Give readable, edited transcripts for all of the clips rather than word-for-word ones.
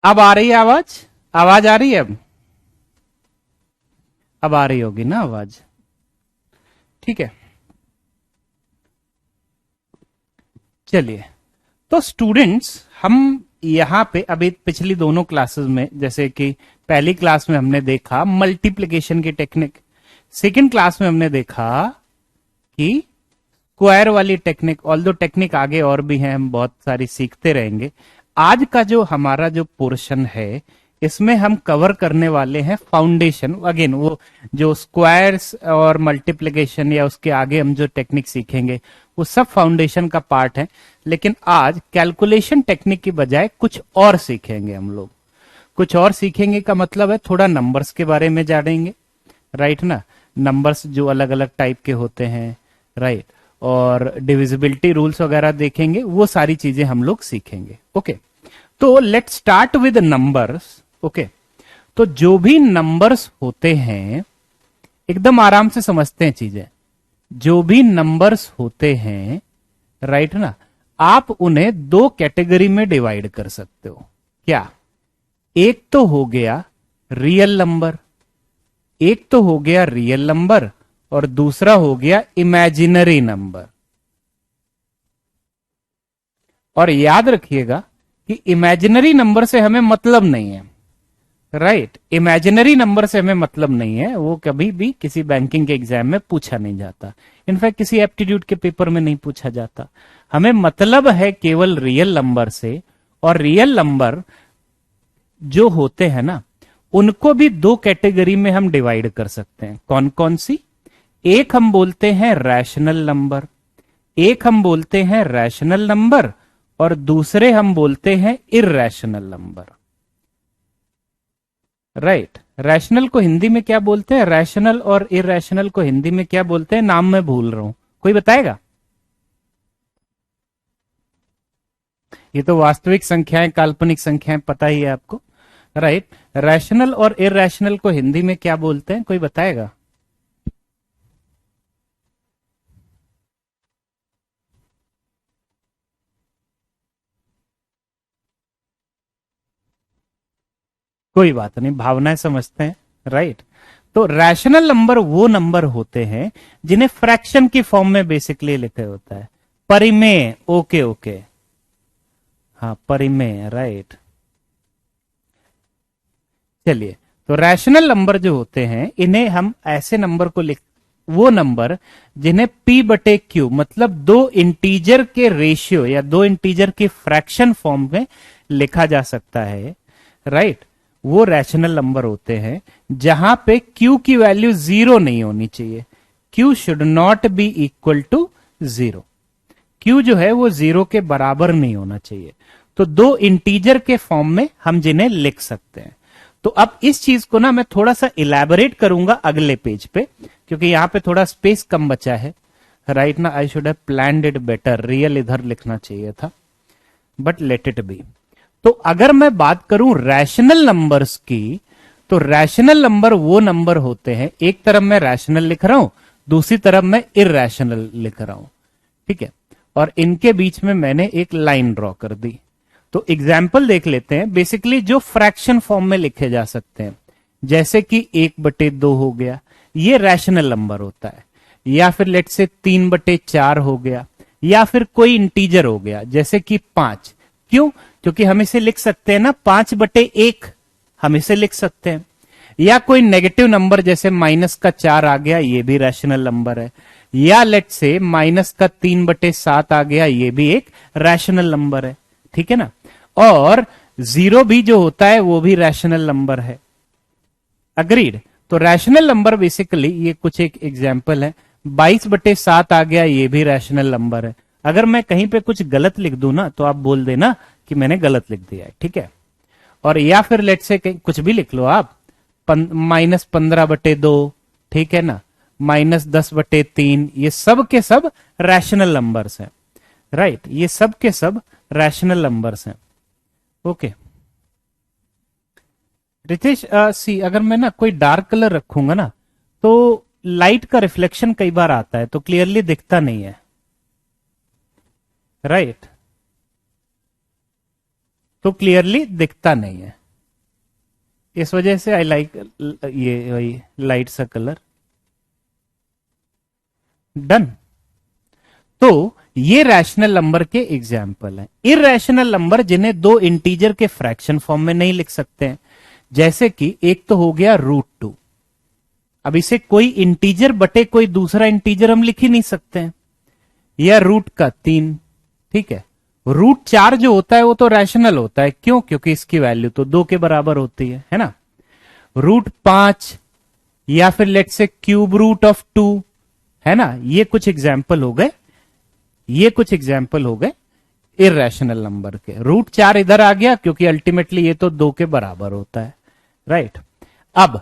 अब आ रही है आवाज? आवाज आ रही है अब आ रही होगी ना आवाज? ठीक है, चलिए। तो स्टूडेंट्स, हम यहाँ पे अभी पिछली दोनों क्लासेस में, जैसे कि पहली क्लास में हमने देखा मल्टीप्लिकेशन की टेक्निक, सेकंड क्लास में हमने देखा कि स्क्वायर वाली टेक्निक, ऑल दो टेक्निक आगे और भी हैं, हम बहुत सारी सीखते रहेंगे। आज का जो हमारा जो पोर्शन है, इसमें हम कवर करने वाले हैं फाउंडेशन। अगेन वो जो स्क्वायर्स और मल्टीप्लिकेशन या उसके आगे हम जो टेक्निक सीखेंगे वो सब फाउंडेशन का पार्ट है। लेकिन आज कैलकुलेशन टेक्निक की बजाय कुछ और सीखेंगे हम लोग। कुछ और सीखेंगे का मतलब है थोड़ा नंबर्स के बारे में जानेंगे, राइट ना। नंबर्स जो अलग अलग टाइप के होते हैं, राइट, और डिविजिबिलिटी रूल्स वगैरह देखेंगे, वो सारी चीजें हम लोग सीखेंगे। ओके, तो let start with numbers. Okay, तो जो भी नंबर्स होते हैं, एकदम आराम से समझते हैं चीजें। जो भी नंबर्स होते हैं, राइट ना, आप उन्हें दो कैटेगरी में डिवाइड कर सकते हो। क्या? एक तो हो गया रियल नंबर, एक तो हो गया रियल नंबर, और दूसरा हो गया इमेजिनरी नंबर। और याद रखिएगा कि इमेजिनरी नंबर से हमें मतलब नहीं है, राइट। इमेजिनरी नंबर से हमें मतलब नहीं है, वो कभी भी किसी बैंकिंग के एग्जाम में पूछा नहीं जाता, इनफैक्ट किसी एप्टीट्यूड के पेपर में नहीं पूछा जाता। हमें मतलब है केवल रियल नंबर से। और रियल नंबर जो होते हैं ना, उनको भी दो कैटेगरी में हम डिवाइड कर सकते हैं। कौन कौन सी? एक हम बोलते हैं रैशनल नंबर, एक हम बोलते हैं रैशनल नंबर, और दूसरे हम बोलते हैं इर्रैशनल नंबर, राइट। रैशनल को हिंदी में क्या बोलते हैं? रैशनल और इर्रैशनल को हिंदी में क्या बोलते हैं? नाम मैं भूल रहा हूं, कोई बताएगा? ये तो वास्तविक संख्याएं, काल्पनिक संख्याएं पता ही है आपको, राइट। रैशनल और इर्रैशनल को हिंदी में क्या बोलते हैं? कोई बताएगा? कोई बात नहीं, भावनाएं समझते हैं, राइट। तो रैशनल नंबर वो नंबर होते हैं जिन्हें फ्रैक्शन की फॉर्म में बेसिकली लिखे होता है। परिमेय, ओके ओके, हाँ परिमेय, राइट। चलिए, तो रैशनल नंबर जो होते हैं, इन्हें हम ऐसे नंबर को लिख, वो नंबर जिन्हें p बटे क्यू, मतलब दो इंटीजर के रेशियो या दो इंटीजर के फ्रैक्शन फॉर्म में लिखा जा सकता है, राइट। वो रैशनल नंबर होते हैं जहां पे q की वैल्यू जीरो नहीं होनी चाहिए। q should not be equal to zero, q जो है वो जीरो के बराबर नहीं होना चाहिए। तो दो इंटीजर के फॉर्म में हम जिन्हें लिख सकते हैं। तो अब इस चीज को ना मैं थोड़ा सा इलेबोरेट करूंगा अगले पेज पे, क्योंकि यहां पे थोड़ा स्पेस कम बचा है, राइट ना। I should have planned it better, real इधर लिखना चाहिए था, बट लेट इट बी। तो अगर मैं बात करूं रैशनल नंबर्स की, तो रैशनल नंबर वो नंबर होते हैं, एक तरफ मैं रैशनल लिख रहा हूं, दूसरी तरफ मैं इर्रैशनल लिख रहा हूं, ठीक है। और इनके बीच में मैंने एक लाइन ड्रॉ कर दी। तो एग्जाम्पल देख लेते हैं, बेसिकली जो फ्रैक्शन फॉर्म में लिखे जा सकते हैं, जैसे कि 1/2 हो गया, ये रैशनल नंबर होता है। या फिर लेट से 3/4 हो गया, या फिर कोई इंटीजर हो गया जैसे कि 5। क्यों? क्योंकि हम इसे लिख सकते हैं ना 5/1, हम इसे लिख सकते हैं। या कोई नेगेटिव नंबर जैसे -4 आ गया, ये भी रैशनल नंबर है। या लेट से -3/7 आ गया, ये भी एक रैशनल नंबर है, ठीक है ना। और 0 भी जो होता है वो भी रैशनल नंबर है, अग्रीड। तो रैशनल नंबर बेसिकली ये कुछ एक एग्जाम्पल है। 22/7 आ गया, ये भी रैशनल नंबर है। अगर मैं कहीं पे कुछ गलत लिख दूं ना, तो आप बोल देना कि मैंने गलत लिख दिया है, ठीक है। और या फिर लेट से कुछ भी लिख लो आप, -15/2, ठीक है ना, -10/3, ये सब के सब रैशनल नंबर्स हैं, राइट। ये सब के सब रैशनल नंबर्स हैं, ओके। रितेश, सी अगर मैं ना कोई डार्क कलर रखूंगा ना, तो लाइट का रिफ्लेक्शन कई बार आता है, तो क्लियरली दिखता नहीं है, राइट। तो क्लियरली दिखता नहीं है, इस वजह से आई लाइक ये वही लाइट सा कलर। डन। तो ये रैशनल नंबर के एग्जाम्पल हैं। इरैशनल नंबर जिन्हें दो इंटीजर के फ्रैक्शन फॉर्म में नहीं लिख सकते हैं, जैसे कि एक तो हो गया √2। अब इसे कोई इंटीजर बटे कोई दूसरा इंटीजर हम लिख ही नहीं सकते हैं, या √3। ठीक है, √4 जो होता है वो तो रैशनल होता है, क्यों? क्योंकि इसकी वैल्यू तो 2 के बराबर होती है ना। √5 या फिर लेट से क्यूब रूट ऑफ 2, है ना। ये कुछ एग्जाम्पल हो गए, ये कुछ एग्जाम्पल हो गए इरैशनल नंबर के। √4 इधर आ गया क्योंकि अल्टीमेटली ये तो 2 के बराबर होता है, राइट। अब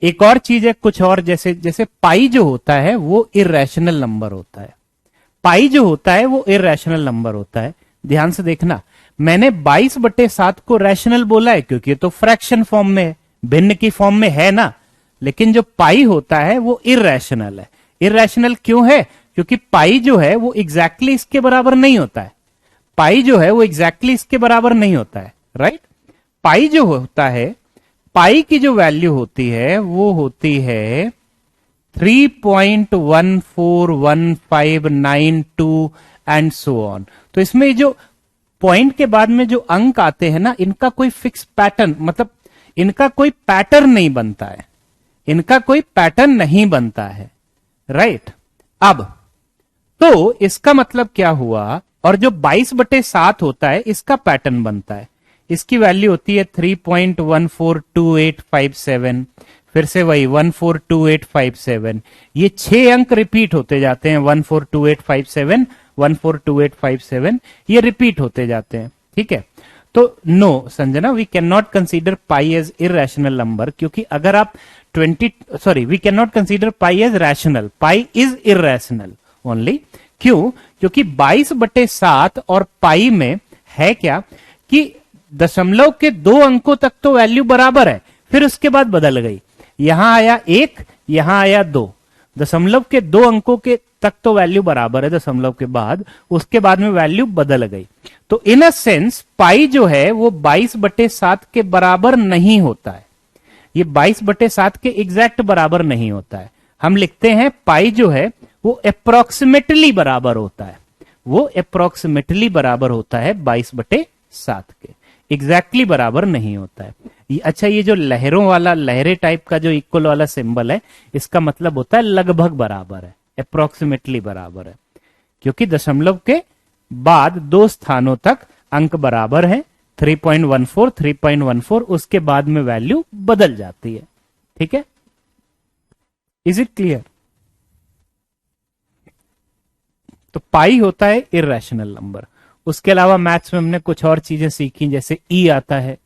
एक और चीज है, कुछ और, जैसे जैसे पाई जो होता है वो इरैशनल नंबर होता है। पाई जो होता है वो इरैशनल नंबर होता है। ध्यान से देखना, मैंने 22/7 को रैशनल बोला है क्योंकि ये तो फ्रैक्शन फॉर्म में है, भिन्न की फॉर्म में है ना। लेकिन जो पाई होता है वो इरैशनल है। इरैशनल क्यों है? क्योंकि पाई जो है वो एग्जैक्टली इसके बराबर नहीं होता है। पाई जो है वो एग्जैक्टली इसके बराबर नहीं होता है, राइट। पाई जो होता है, पाई की जो वैल्यू होती है वो होती है 3.141592 एंड सो ऑन। तो इसमें जो पॉइंट के बाद में जो अंक आते हैं ना, इनका कोई फिक्स पैटर्न, मतलब इनका कोई पैटर्न नहीं बनता है, इनका कोई पैटर्न नहीं बनता है, राइट। अब तो इसका मतलब क्या हुआ, और जो 22/7 होता है इसका पैटर्न बनता है। इसकी वैल्यू होती है 3.142857, फिर से वही 142857। ये 6 अंक रिपीट होते जाते हैं, 142857, 142857, ये रिपीट होते जाते हैं, ठीक है। तो no Sanjana, we can not consider pi as irrational number, क्योंकि अगर आप we can not consider pi as rational, pi is irrational only. क्यों? क्योंकि 22/7 और पाई में है क्या कि दशमलव के 2 अंकों तक तो वैल्यू बराबर है, फिर उसके बाद बदल गई, यहां आया 1, यहां आया 2। दशमलव के 2 अंकों के तक तो वैल्यू बराबर है, दशमलव के बाद उसके बाद में वैल्यू बदल गई। तो इन अ सेंस पाई जो है वो 22/7 के बराबर नहीं होता है, ये 22/7 के एग्जैक्ट बराबर नहीं होता है। हम लिखते हैं पाई जो है वो अप्रोक्सीमेटली बराबर होता है, वो अप्रोक्सीमेटली बराबर होता है 22/7 के, एग्जैक्टली बराबर नहीं होता है। अच्छा, ये जो लहरों वाला, लहरे टाइप का जो इक्वल वाला सिंबल है, इसका मतलब होता है लगभग बराबर है, अप्रोक्सीमेटली बराबर है, क्योंकि दशमलव के बाद 2 स्थानों तक अंक बराबर है, 3.14, 3.14, उसके बाद में वैल्यू बदल जाती है, ठीक है। Is it clear? तो पाई होता है इरैशनल नंबर। उसके अलावा मैथ्स में हमने कुछ और चीजें सीखी, जैसे ई आता है,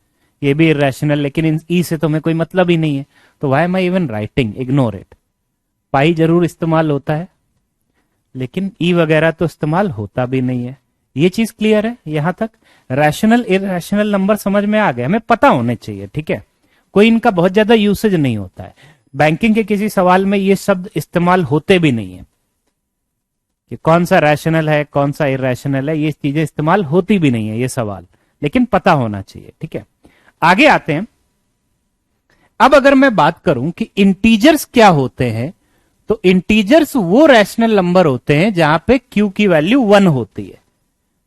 ये भी इरैशनल, लेकिन इन ई से तो हमें कोई मतलब ही नहीं है, तो why am I even writing, ignore it. Pi जरूर इस्तेमाल होता है, लेकिन ई वगैरह तो इस्तेमाल होता भी नहीं है। ये चीज क्लियर है यहां तक? रैशनल इरैशनल नंबर समझ में आ गया, हमें पता होने चाहिए, ठीक है। कोई इनका बहुत ज्यादा यूसेज नहीं होता है, बैंकिंग के किसी सवाल में ये शब्द इस्तेमाल होते भी नहीं है कि कौन सा रैशनल है कौन सा इरैशनल है, ये चीजें इस्तेमाल होती भी नहीं है ये सवाल, लेकिन पता होना चाहिए, ठीक है। आगे आते हैं। अब अगर मैं बात करूं कि इंटीजर्स क्या होते हैं, तो इंटीजर्स वो रैशनल नंबर होते हैं जहां पे क्यू की वैल्यू 1 होती है,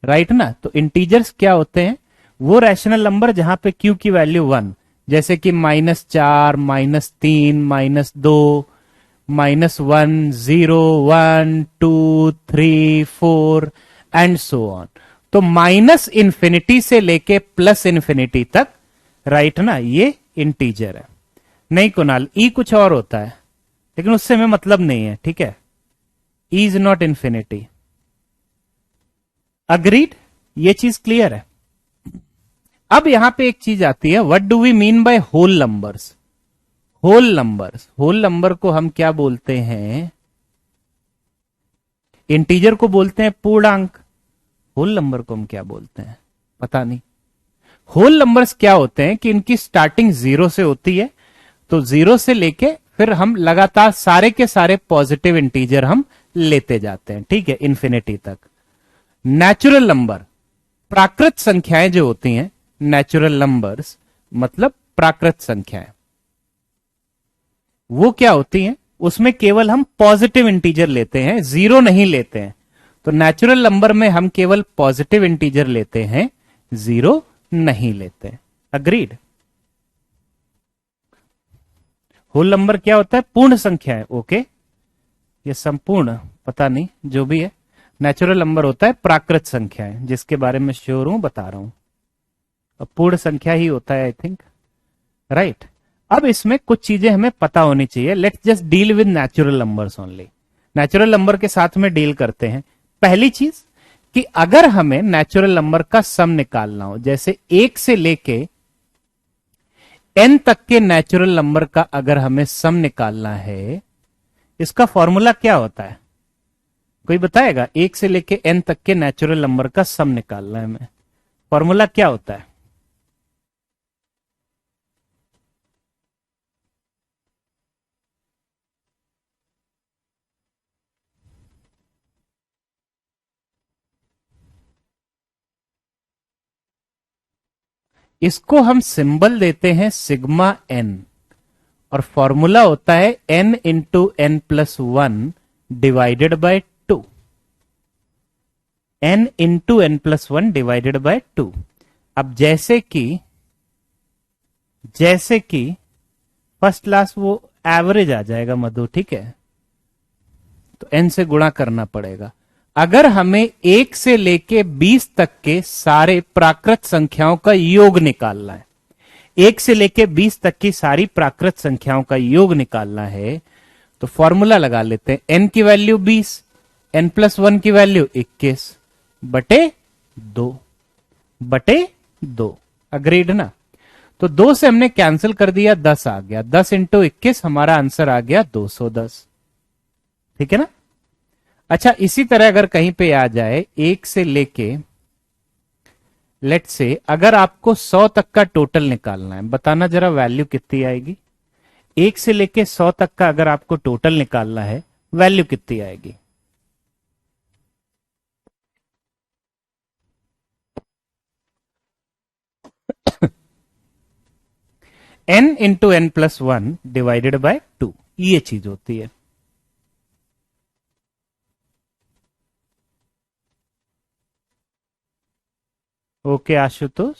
राइट ना। तो इंटीजर्स क्या होते हैं? वो रैशनल नंबर जहां पे क्यू की वैल्यू 1, जैसे कि -4, -3, -2, -1, 0, 1, 2, 3, 4 एंड सो ऑन। तो -∞ से लेके +∞ तक, राइट ना, ये इंटीजर है। नहीं कुणाल, ई कुछ और होता है, लेकिन उससे हमें मतलब नहीं है, ठीक है। E is not infinity. Agreed? ये चीज क्लियर है। अब यहां पे एक चीज आती है, what do we mean by whole numbers? Whole numbers, whole number को हम क्या बोलते हैं? इंटीजर को बोलते हैं पूर्णांक, होल नंबर को हम क्या बोलते हैं पता नहीं। होल नंबर्स क्या होते हैं कि इनकी स्टार्टिंग 0 से होती है, तो 0 से लेके फिर हम लगातार सारे के सारे पॉजिटिव इंटीजर हम लेते जाते हैं, ठीक है, इन्फिनिटी तक। नेचुरल नंबर, प्राकृत संख्याएं जो होती हैं, नेचुरल नंबर्स मतलब प्राकृत संख्याएं, वो क्या होती हैं, उसमें केवल हम पॉजिटिव इंटीजर लेते हैं, जीरो नहीं लेते हैं। तो नेचुरल नंबर में हम केवल पॉजिटिव इंटीजर लेते हैं, जीरो नहीं लेते। अग्रीड। होल नंबर क्या होता है, पूर्ण संख्या है। ओके, ये संपूर्ण पता नहीं, जो भी है। नेचुरल नंबर होता है प्राकृत संख्या है, जिसके बारे में श्योर हूं, बता रहा हूं। अब पूर्ण संख्या ही होता है आई थिंक, राइट। अब इसमें कुछ चीजें हमें पता होनी चाहिए। Let's just deal with natural numbers only. Natural number के साथ में डील करते हैं। पहली चीज कि अगर हमें नेचुरल नंबर का सम निकालना हो, जैसे 1 से लेके n तक के नेचुरल नंबर का अगर हमें सम निकालना है, इसका फॉर्मूला क्या होता है, कोई बताएगा? 1 से लेके n तक के नेचुरल नंबर का सम निकालना है हमें, फॉर्मूला क्या होता है? इसको हम सिंबल देते हैं सिग्मा एन, और फॉर्मूला होता है n into N plus one divided by two. n into N plus one divided by two. अब जैसे कि फर्स्ट क्लास वो एवरेज आ जाएगा मधु, ठीक है, तो n से गुणा करना पड़ेगा। अगर हमें 1 से लेके 20 तक के सारे प्राकृत संख्याओं का योग निकालना है, 1 से लेके 20 तक की सारी प्राकृत संख्याओं का योग निकालना है, तो फॉर्मूला लगा लेते हैं। n की वैल्यू 20, n प्लस वन की वैल्यू 21 बटे 2 बटे 2। अग्रीड ना? तो 2 से हमने कैंसिल कर दिया, 10 आ गया, 10 इंटू 21 हमारा आंसर आ गया 210। ठीक है ना? अच्छा, इसी तरह अगर कहीं पे आ जाए 1 से लेके, लेट्स से अगर आपको 100 तक का टोटल निकालना है, बताना जरा वैल्यू कितनी आएगी? 1 से लेके 100 तक का अगर आपको टोटल निकालना है, वैल्यू कितनी आएगी? n into N plus one divided by two, ये चीज होती है। Okay Ashutosh,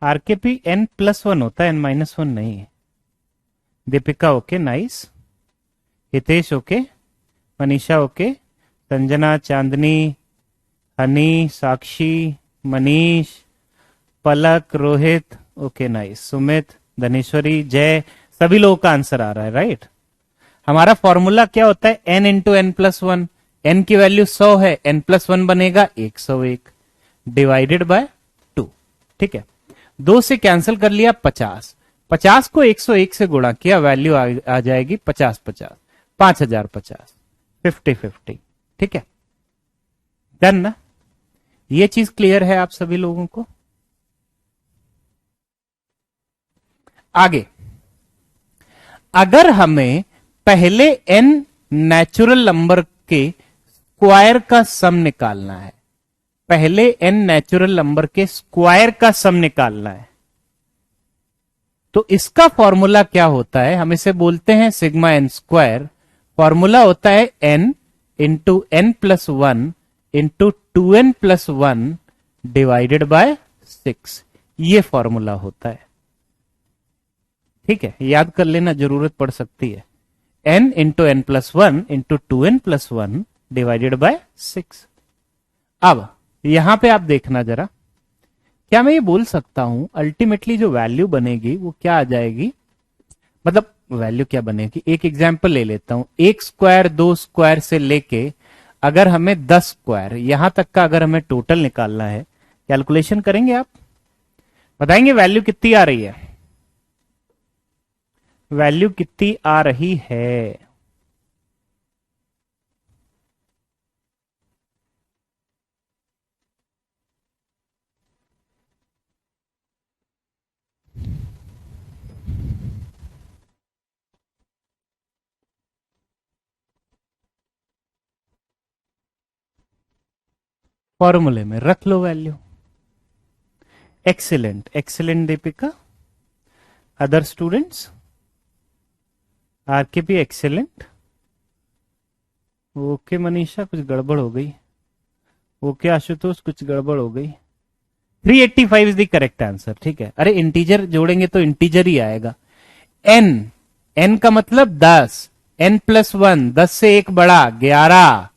RKP n plus one होता है, n माइनस वन नहीं है। Deepika okay, nice. Hitesh okay, Manisha okay, Sanjana, Chandni, Honey, Sakshi, Manish, Palak, Rohit okay, nice. Sumit, Dhaneshwari, Jay, सभी लोगों का आंसर आ रहा है, राइट। हमारा फॉर्मूला क्या होता है, n into N plus one. N की वैल्यू 100 है, n प्लस वन बनेगा 101 डिवाइडेड बाय 2। ठीक है, 2 से कैंसिल कर लिया 50, 50 को 101 से गुणा किया, वैल्यू आ जाएगी 50 50, 5050, 5050। ठीक है, डन ना? ये चीज क्लियर है आप सभी लोगों को? आगे, अगर हमें पहले n नेचुरल नंबर के स्क्वायर का सम निकालना है, पहले n नेचुरल नंबर के स्क्वायर का सम निकालना है, तो इसका फॉर्मूला क्या होता है? हम इसे बोलते हैं सिग्मा एन स्क्वायर। फॉर्मूला होता है n into N plus one into two N plus one divided by 6। ये फॉर्मूला होता है। ठीक है, याद कर लेना, जरूरत पड़ सकती है। n into N plus one into two N plus one divided by 6। अब यहां पे आप देखना जरा, क्या मैं ये बोल सकता हूं अल्टीमेटली जो वैल्यू बनेगी वो क्या आ जाएगी? मतलब वैल्यू क्या बनेगी, एक एग्जांपल ले लेता हूं। 1 स्क्वायर 2 स्क्वायर से लेके अगर हमें 10 स्क्वायर यहां तक का अगर हमें टोटल निकालना है, कैलकुलेशन करेंगे आप, बताएंगे वैल्यू कितनी आ रही है? वैल्यू कितनी आ रही है? फॉर्मूले में रख लो value. Excellent, excellent Deepika. Other students? RKP excellent. Okay Manisha, कुछ गड़बड़ हो गई। ओके आशुतोष, कुछ गड़बड़ हो गई। 385 इज द करेक्ट आंसर। ठीक है, अरे इंटीजर जोड़ेंगे तो इंटीजर ही आएगा। एन, एन का मतलब 10, एन प्लस वन, 10 से एक बड़ा 11।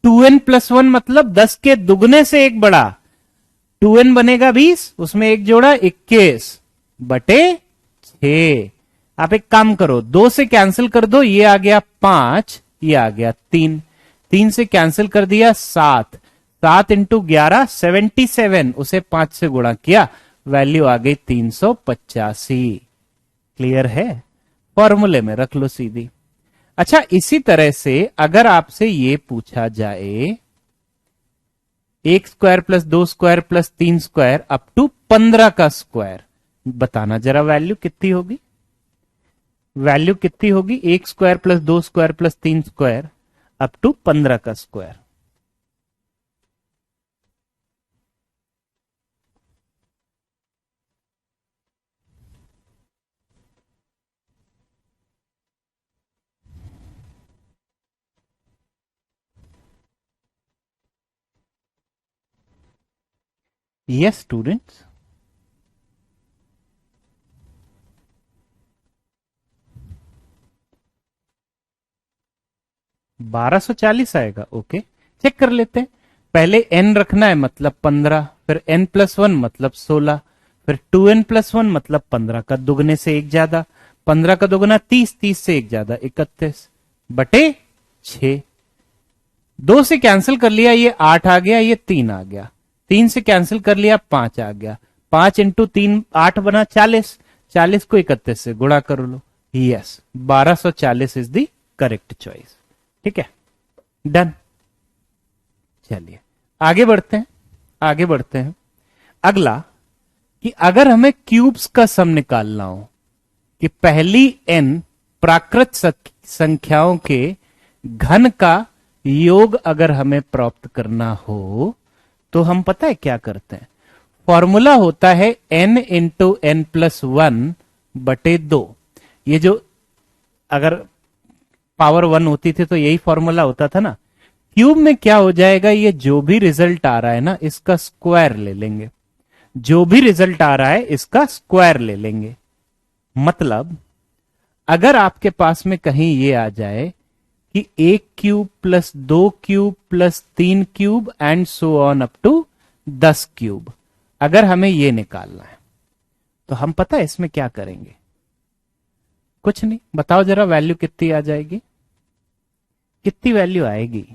2n प्लस वन मतलब 10 के दुगने से एक बड़ा, 2n बनेगा 20, उसमें एक जोड़ा 21 बटे 6। आप एक काम करो, 2 से कैंसिल कर दो, ये आ गया 5, ये आ गया 3, 3 से कैंसिल कर दिया 7, 7 इंटू 11 77, उसे 5 से गुणा किया, वैल्यू आ गई 385। क्लियर है? फॉर्मूले में रख लो सीधी। अच्छा, इसी तरह से अगर आपसे ये पूछा जाए एक स्क्वायर प्लस दो स्क्वायर प्लस तीन स्क्वायर अप टू 15 का स्क्वायर, बताना जरा वैल्यू कितनी होगी? वैल्यू कितनी होगी? एक स्क्वायर प्लस दो स्क्वायर प्लस तीन स्क्वायर अप टू 15 का स्क्वायर। Yes students. 1240 आएगा। ओके, चेक कर लेते हैं। पहले n रखना है मतलब 15, फिर n प्लस वन मतलब 16, फिर 2n प्लस वन मतलब 15 का दुगने से एक ज्यादा, 15 का दुगना 30, 30 से एक ज्यादा 31 बटे 6। 2 से कैंसिल कर लिया, ये 8 आ गया, ये 3 आ गया, 3 से कैंसिल कर लिया 5 आ गया, 5 इंटू 3 8 बना 40, 40 को 31 से गुणा कर लो। Yes, 1240 is the correct choice. ठीक है, डन। चलिए आगे बढ़ते हैं, आगे बढ़ते हैं। अगला, कि अगर हमें क्यूब्स का सम निकालना हो, कि पहली n प्राकृत संख्याओं के घन का योग अगर हमें प्राप्त करना हो, तो हम पता है क्या करते हैं? फॉर्मूला होता है n into N plus one बटे 2। ये जो अगर पावर 1 होती थी तो यही फॉर्मूला होता था ना। क्यूब में क्या हो जाएगा, ये जो भी रिजल्ट आ रहा है ना, इसका स्क्वायर ले लेंगे। जो भी रिजल्ट आ रहा है इसका स्क्वायर ले लेंगे। मतलब अगर आपके पास में कहीं ये आ जाए कि 1 cube plus 2 cube plus 3 cube and so on up to 10 cube, अगर हमें ये निकालना है, तो हम पता है इसमें क्या करेंगे? कुछ नहीं, बताओ जरा वैल्यू कितनी आ जाएगी? कितनी वैल्यू आएगी?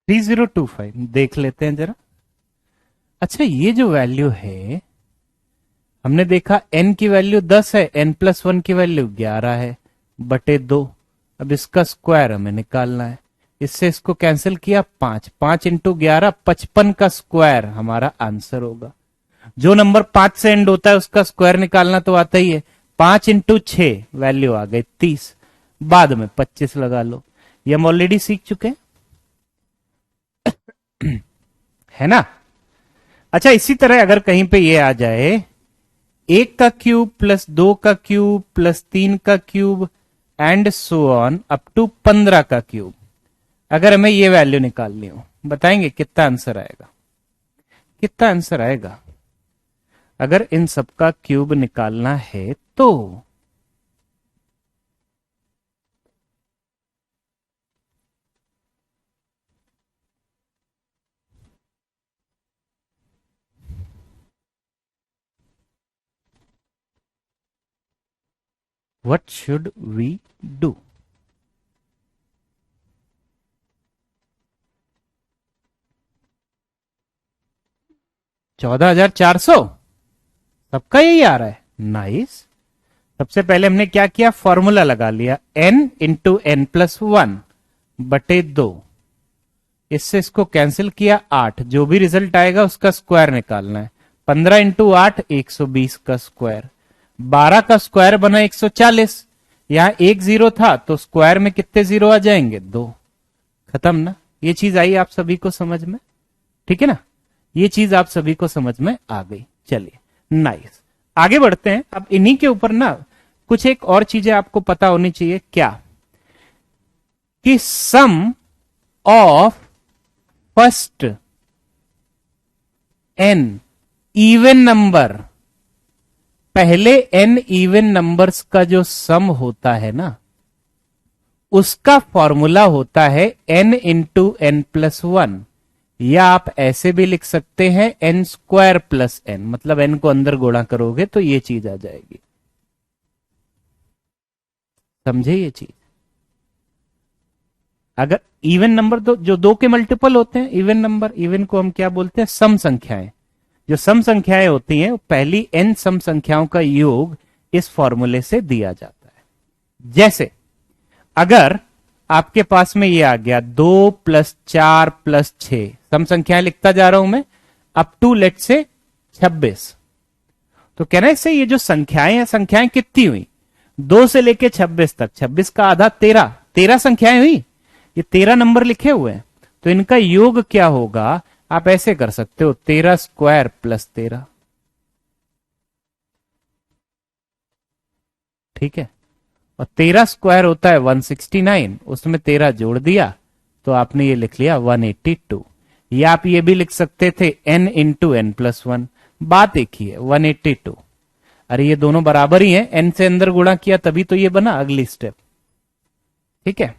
थ्री 3025 देख लेते हैं जरा। अच्छा, ये जो वैल्यू है, हमने देखा n की वैल्यू 10 है, n प्लस वन की वैल्यू 11 है बटे 2। अब इसका स्क्वायर हमें निकालना है। इससे इसको कैंसिल किया, 5, 5 इंटू 11 55 का स्क्वायर हमारा आंसर होगा। जो नंबर 5 से एंड होता है उसका स्क्वायर निकालना तो आता ही है। 5 इंटू 6 वैल्यू आ गई 30, बाद में 25 लगा लो। ये हम ऑलरेडी सीख चुके हैं, है ना? अच्छा, इसी तरह अगर कहीं पे ये आ जाए 1 का क्यूब प्लस 2 का क्यूब प्लस 3 का cube and so on up to 15 का क्यूब, अगर हमें ये वैल्यू निकालनी हो, बताएंगे कितना आंसर आएगा? कितना आंसर आएगा अगर इन सबका क्यूब निकालना है तो? What should we do? 14,400 सबका यही आ रहा है। नाइस। सबसे पहले हमने क्या किया, फॉर्मूला लगा लिया, n इंटू एन प्लस 1 बटे 2। इससे इसको कैंसिल किया, 8। जो भी रिजल्ट आएगा उसका स्क्वायर निकालना है। 15 इंटू 8 120 का स्क्वायर। 12 का स्क्वायर बना 140। यहां एक जीरो था तो स्क्वायर में कितने जीरो आ जाएंगे, 2। खत्म ना। ये चीज आई आप सभी को समझ में, ठीक है ना। ये चीज आप सभी को समझ में आ गई। चलिए नाइस, आगे बढ़ते हैं। अब इन्हीं के ऊपर ना कुछ एक और चीजें आपको पता होनी चाहिए। क्या कि sum of first n even number, पहले n इवन नंबर्स का जो सम होता है ना, उसका फॉर्मूला होता है n इंटू एन प्लस 1, या आप ऐसे भी लिख सकते हैं n स्क्वायर प्लस n, मतलब n को अंदर गुणा करोगे तो ये चीज आ जाएगी। समझे ये चीज। अगर इवन नंबर तो जो 2 के मल्टीपल होते हैं, इवन नंबर, इवन को हम क्या बोलते हैं, सम संख्याएं। जो सम संख्याएं होती हैं पहली n सम संख्याओं का योग इस फॉर्मूले से दिया जाता है। जैसे अगर आपके पास में ये आ गया 2 + 4 + 6, सम संख्याएं लिखता जा रहा हूं मैं, अप टू लेट से 26। तो कहना है इससे ये जो संख्याएं हैं, संख्याएं कितनी हुई, 2 से लेके 26 तक, 26 का आधा 13, 13 संख्याएं हुई। ये 13 नंबर लिखे हुए हैं, तो इनका योग क्या होगा, आप ऐसे कर सकते हो, 13 स्क्वायर प्लस 13। ठीक है। और 13 स्क्वायर होता है 169, उसमें 13 जोड़ दिया तो आपने ये लिख लिया 182। या आप ये भी लिख सकते थे n इंटू एन प्लस 1, बात एक ही है, 182। अरे ये दोनों बराबर ही हैं, n से अंदर गुणा किया तभी तो ये बना अगली स्टेप। ठीक है।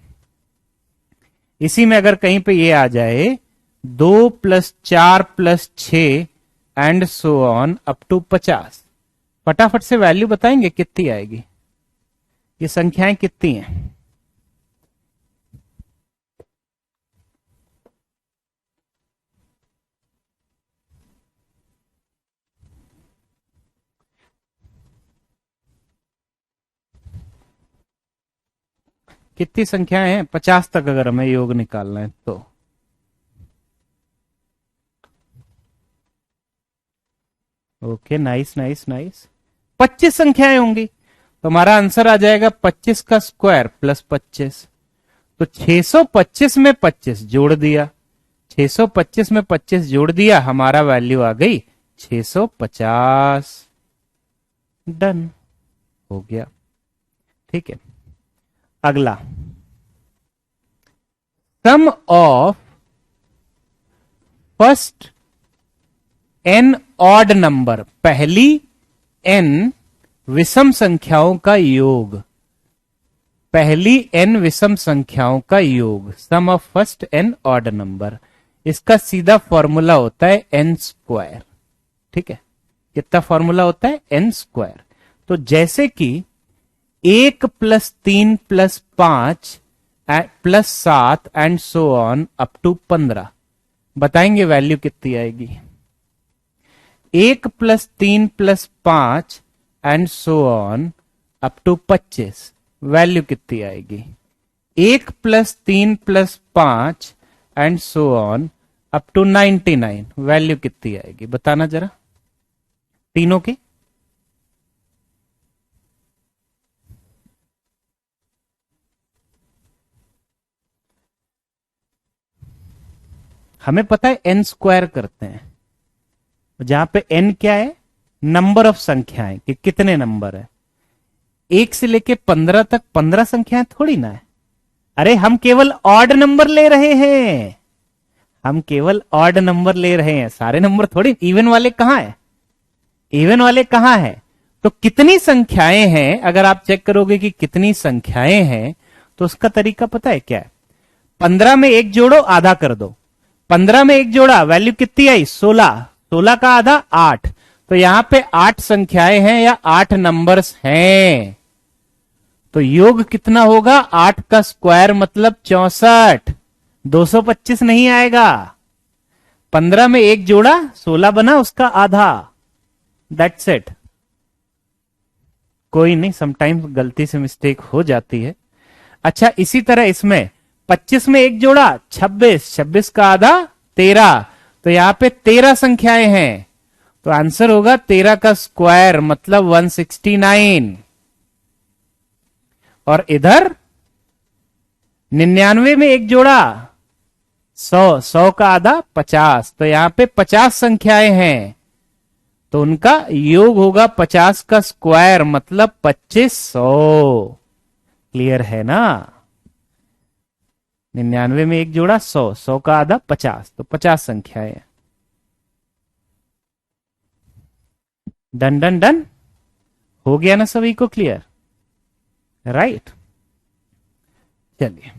इसी में अगर कहीं पे ये आ जाए 2 + 4 + 6 and so on up to 50, फटाफट से वैल्यू बताएंगे कितनी आएगी, ये संख्याएं कितनी हैं। कितनी संख्याएं हैं, 50 तक अगर हमें योग निकालना है तो। Okay, nice nice nice. 25 संख्याएं होंगी तो हमारा आंसर आ जाएगा 25 का स्क्वायर प्लस 25। तो 625 में 25 जोड़ दिया, 625 में 25 जोड़ दिया, हमारा वैल्यू आ गई 650। डन हो गया। ठीक है। अगला, sum of first n odd number, पहली n विषम संख्याओं का योग, पहली n विषम संख्याओं का योग, sum of first n odd number, इसका सीधा फॉर्मूला होता है n स्क्वायर। ठीक है। कितना फॉर्मूला होता है, n स्क्वायर। तो जैसे कि 1 + 3 + 5 + 7 and so on up to 15, बताएंगे वैल्यू कितनी आएगी। 1 + 3 + 5 and so on up to 25, value कितनी आएगी। 1 + 3 + 5 and so on up to 99, value कितनी आएगी, बताना जरा तीनों की। हमें पता है n स्क्वायर करते हैं, जहां पे n क्या है, नंबर ऑफ संख्याएं, कि कितने नंबर है। 1 से लेके 15 तक 15 संख्याएं थोड़ी ना है। अरे हम केवल ऑड नंबर ले रहे हैं, हम केवल ऑड नंबर ले रहे हैं, सारे नंबर थोड़ी। इवन वाले कहां है, इवन वाले कहां है। तो कितनी संख्याएं हैं, अगर आप चेक करोगे कि कितनी संख्याएं हैं, तो उसका तरीका पता है क्या है। 15 में 1 जोड़ो, आधा कर दो। 15 में 1 जोड़ा, वैल्यू कितनी आई, 16। 16 का आधा 8। तो यहां पे 8 संख्याएं हैं या 8 नंबर्स हैं। तो योग कितना होगा, 8 का स्क्वायर मतलब 64, 225 नहीं आएगा। 15 में एक जोड़ा 16 बना, उसका आधा। That's it. कोई नहीं, समटाइम्स गलती से मिस्टेक हो जाती है। अच्छा, इसी तरह इसमें 25 में एक जोड़ा 26, 26 का आधा 13, तो यहां पे 13 संख्याएं हैं, तो आंसर होगा 13 का स्क्वायर मतलब 169। और इधर 99 में एक जोड़ा 100, 100 का आधा 50, तो यहां पे 50 संख्याएं हैं, तो उनका योग होगा 50 का स्क्वायर मतलब 2500। क्लियर है ना? 99 में एक जोड़ा 100, 100 का आधा 50, तो 50 संख्याएं हैं। डन डन डन, हो गया ना सभी को क्लियर? राइट, चलिए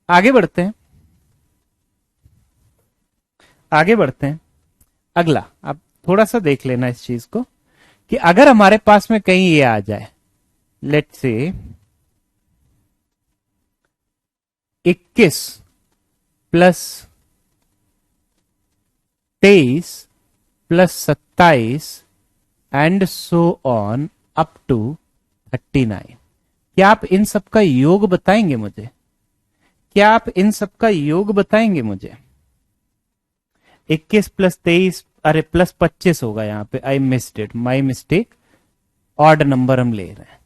आगे बढ़ते हैं, आगे बढ़ते हैं। अगला आप थोड़ा सा देख लेना इस चीज को कि अगर हमारे पास में कहीं ये आ जाए, let's say 21 plus 23 plus 27 and so on up to 39, क्या आप इन सब का योग बताएंगे मुझे? क्या आप इन सब का योग बताएंगे मुझे? 21 प्लस 23, अरे प्लस 25 होगा यहां पे, I missed it, my mistake, odd number हम ले रहे हैं।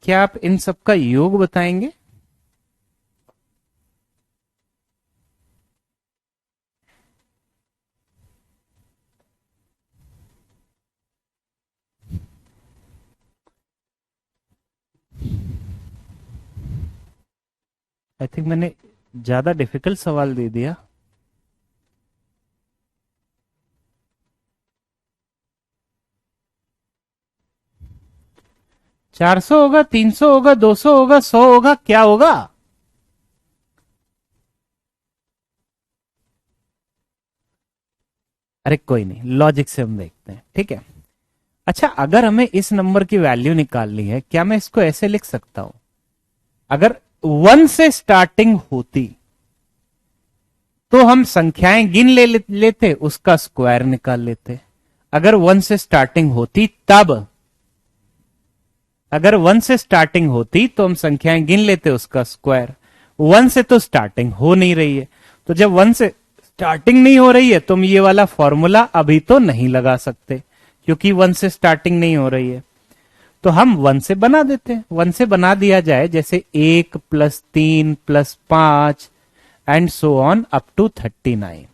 क्या आप इन सब का योग बताएंगे? आई थिंक मैंने ज्यादा डिफिकल्ट सवाल दे दिया। चार सौ होगा, 300 होगा, 200 होगा, 100 होगा, क्या होगा? अरे कोई नहीं, लॉजिक से हम देखते हैं, ठीक है। अच्छा, अगर हमें इस नंबर की वैल्यू निकालनी है, क्या मैं इसको ऐसे लिख सकता हूं? अगर 1 से स्टार्टिंग होती तो हम संख्याएं गिन लेते, उसका स्क्वायर निकाल लेते। अगर 1 से स्टार्टिंग होती तब, अगर 1 से स्टार्टिंग होती तो हम संख्याएं गिन लेते, उसका स्क्वायर। 1 से तो स्टार्टिंग हो नहीं रही है, तो जब 1 से स्टार्टिंग नहीं हो रही है तो हम ये वाला फॉर्मूला अभी तो नहीं लगा सकते, क्योंकि 1 से स्टार्टिंग नहीं हो रही है। तो हम 1 से बना देते हैं, 1 से बना दिया जाए, जैसे 1 plus 3 plus 5 and so on up to 39।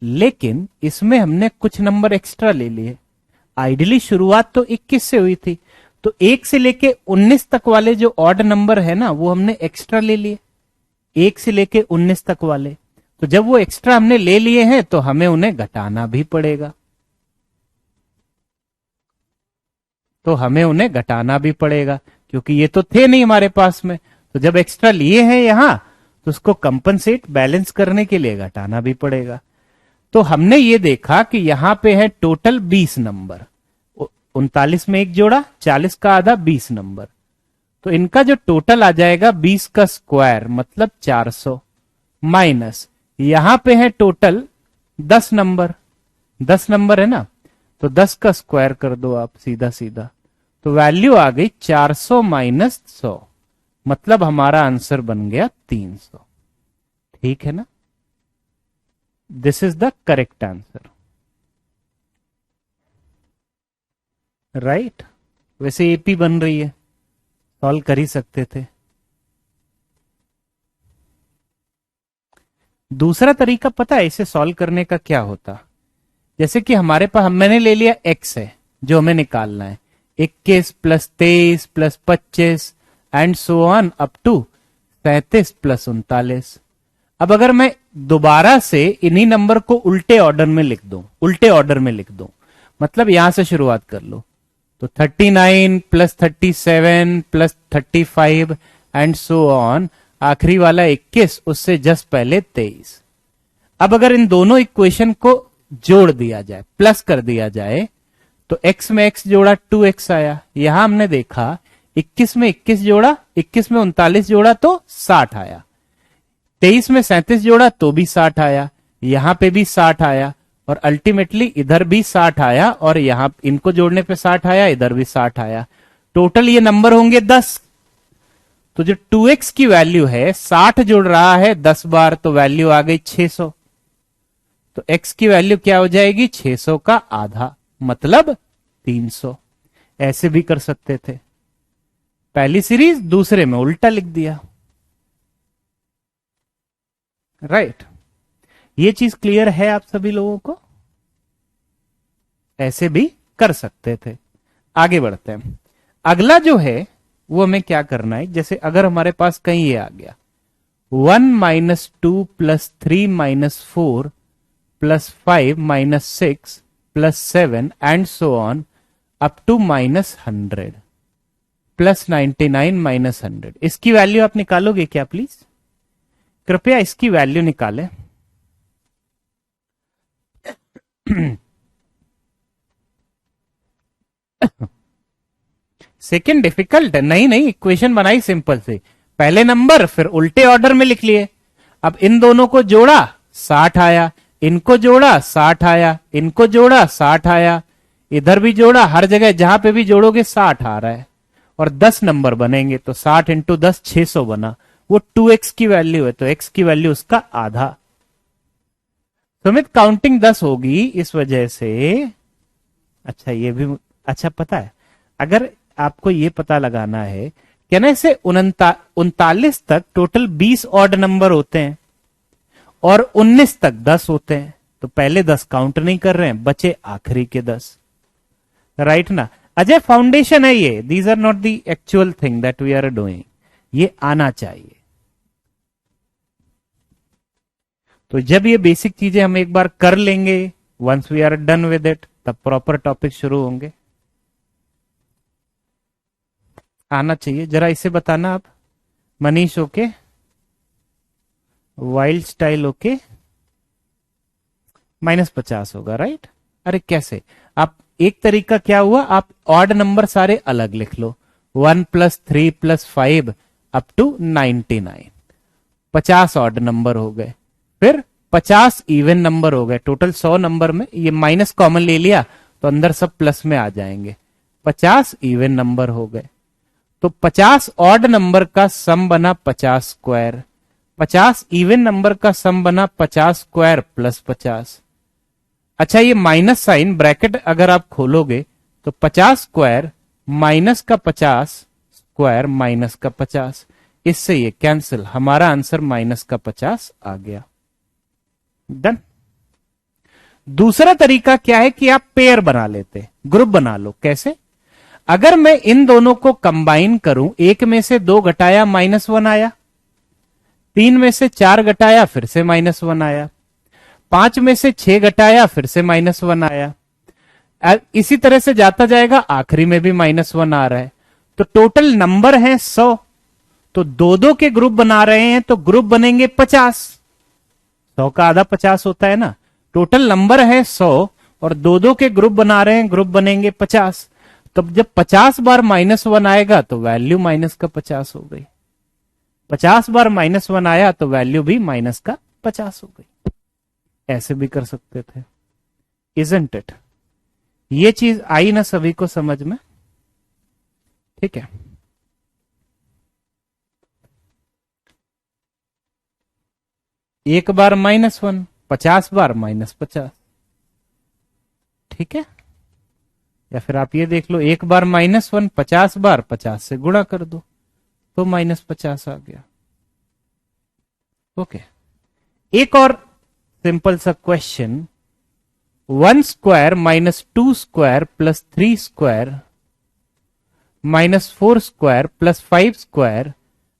लेकिन इसमें हमने कुछ नंबर एक्स्ट्रा ले लिए। आइडियली शुरुआत तो 21 से हुई थी, तो 1 से लेके 19 तक वाले जो ऑड नंबर है ना, वो हमने एक्स्ट्रा ले लिए, 1 से लेके 19 तक वाले। तो जब वो एक्स्ट्रा हमने ले लिए हैं तो हमें उन्हें घटाना भी पड़ेगा, तो हमें उन्हें घटाना भी पड़ेगा, क्योंकि ये तो थे नहीं हमारे पास में। तो जब एक्स्ट्रा लिए हैं यहां, तो उसको कंपनसेट बैलेंस करने के लिए घटाना भी पड़ेगा। तो हमने ये देखा कि यहां पे है टोटल 20 नंबर, 39 में एक जोड़ा 40 का आधा 20 नंबर, तो इनका जो टोटल आ जाएगा 20 का स्क्वायर मतलब 400, माइनस यहां पे है टोटल 10 नंबर, 10 नंबर है ना, तो 10 का स्क्वायर कर दो आप सीधा सीधा, तो वैल्यू आ गई 400 माइनस 100, मतलब हमारा आंसर बन गया 300। ठीक है ना? This is the correct answer, right. वैसे एपी बन रही है, सॉल्व कर ही सकते थे। दूसरा तरीका पता है इसे सॉल्व करने का क्या होता? जैसे कि हमारे पास, मैंने ले लिया x है जो हमें निकालना है, 21 plus 23 plus 25 and so on up to 37 plus 39। अब अगर मैं दोबारा से इन्हीं नंबर को उल्टे ऑर्डर में लिख दूं, उल्टे ऑर्डर में लिख दूं, मतलब यहां से शुरुआत कर लो, तो 39 plus 37 plus 35 and so on, आखिरी वाला 21, उससे जस्ट पहले 23। अब अगर इन दोनों इक्वेशन को जोड़ दिया जाए, प्लस कर दिया जाए, तो x में x जोड़ा 2x आया। यहां हमने देखा 21 में 21 जोड़ा, 21 में 39 जोड़ा तो 60 आया। 23 में 37 जोड़ा तो भी 60 आया, यहां पे भी 60 आया, और अल्टीमेटली इधर भी 60 आया, और यहां इनको जोड़ने पे 60 आया, इधर भी 60 आया। टोटल ये नंबर होंगे 10। तो जो 2x की वैल्यू है, 60 जुड़ रहा है 10 बार, तो वैल्यू आ गई 600। तो x की वैल्यू क्या हो जाएगी? 600 का आधा, मतलब 300। ऐसे भी कर सकते थे। पहली सीरीज दूसरे में उल्टा लिख दिया। राइट। ये चीज क्लियर है आप सभी लोगों को? ऐसे भी कर सकते थे। आगे बढ़ते हैं। अगला जो है वो हमें क्या करना है, जैसे अगर हमारे पास कहीं ये आ गया 1 minus 2 plus 3 minus 4 plus 5 minus 6 plus 7 and so on up to minus 100 plus 99 minus 100, इसकी वैल्यू आप निकालोगे क्या प्लीज? कृपया इसकी वैल्यू निकालें। सेकेंड डिफिकल्ट है? नहीं नहीं, इक्वेशन बनाई सिंपल से, पहले नंबर फिर उल्टे ऑर्डर में लिख लिए। अब इन दोनों को जोड़ा 60 आया, इनको जोड़ा 60 आया, इनको जोड़ा 60 आया, इधर भी जोड़ा, हर जगह जहां पे भी जोड़ोगे 60 आ रहा है, और 10 नंबर बनेंगे, तो 60 इंटू 10 600 बना। वो 2x की वैल्यू है, तो x की वैल्यू उसका आधा। सुमित काउंटिंग 10 होगी इस वजह से। अच्छा ये भी अच्छा पता है, अगर आपको ये पता लगाना है क्या ना, इसे 39 तक टोटल 20 ऑड नंबर होते हैं और 19 तक 10 होते हैं, तो पहले 10 काउंट नहीं कर रहे हैं, बचे आखिरी के 10। राइट ना अजय? फाउंडेशन है ये, these are not the actual thing that we are doing. ये आना चाहिए। तो जब ये बेसिक चीजें हम एक बार कर लेंगे, once we are done with it, तब प्रॉपर टॉपिक शुरू होंगे। आना चाहिए। जरा इसे बताना आप। Manish okay, wild style okay, -50 होगा। राइट? अरे कैसे? आप एक तरीका क्या हुआ, आप ऑड नंबर सारे अलग लिख लो, 1 plus 3 plus 5 up to 99, 50 odd number हो गए। फिर 50 इवन नंबर हो गए। टोटल 100 नंबर में ये माइनस कॉमन ले लिया तो अंदर सब प्लस में आ जाएंगे। 50 इवन नंबर हो गए। तो 50 ऑड नंबर का सम बना 50 स्क्वायर, 50 इवन नंबर का सम बना 50 स्क्वायर प्लस 50। अच्छा ये माइनस साइन ब्रैकेट अगर आप खोलोगे तो 50 स्क्वायर माइनस का 50 स्क्वायर माइनस का 50, इससे ये कैंसिल, हमारा आंसर -50 आ गया। डन। दूसरा तरीका क्या है कि आप पेयर बना लेते, ग्रुप बना लो। कैसे? अगर मैं इन दोनों को कंबाइन करूं, एक में से 2 घटाया -1 आया, 3 में से 4 घटाया फिर से -1 आया, 5 में से 6 घटाया फिर से -1 आया, इसी तरह से जाता जाएगा, आखिरी में भी -1 आ रहा है। तो टोटल नंबर है 100, तो 2-2 के ग्रुप बना रहे हैं तो ग्रुप बनेंगे 50। 100 का आधा 50 होता है ना। टोटल नंबर है 100 और 2-2 के ग्रुप बना रहे हैं, ग्रुप बनेंगे 50। तो जब 50 बार -1 आएगा तो वैल्यू -50 हो गई। 50 बार -1 आया तो वैल्यू भी -50 हो गई। ऐसे भी कर सकते थे। Isn't it? ये चीज आई ना सभी को समझ में? ठीक है। एक बार -1, 50 बार -50। ठीक है। या फिर आप ये देख लो, एक बार -1 50 बार 50 से गुणा कर दो तो -50 आ गया। ओके। एक और सिंपल सा question, 1 square -2 square plus 3 square -4 square plus 5 square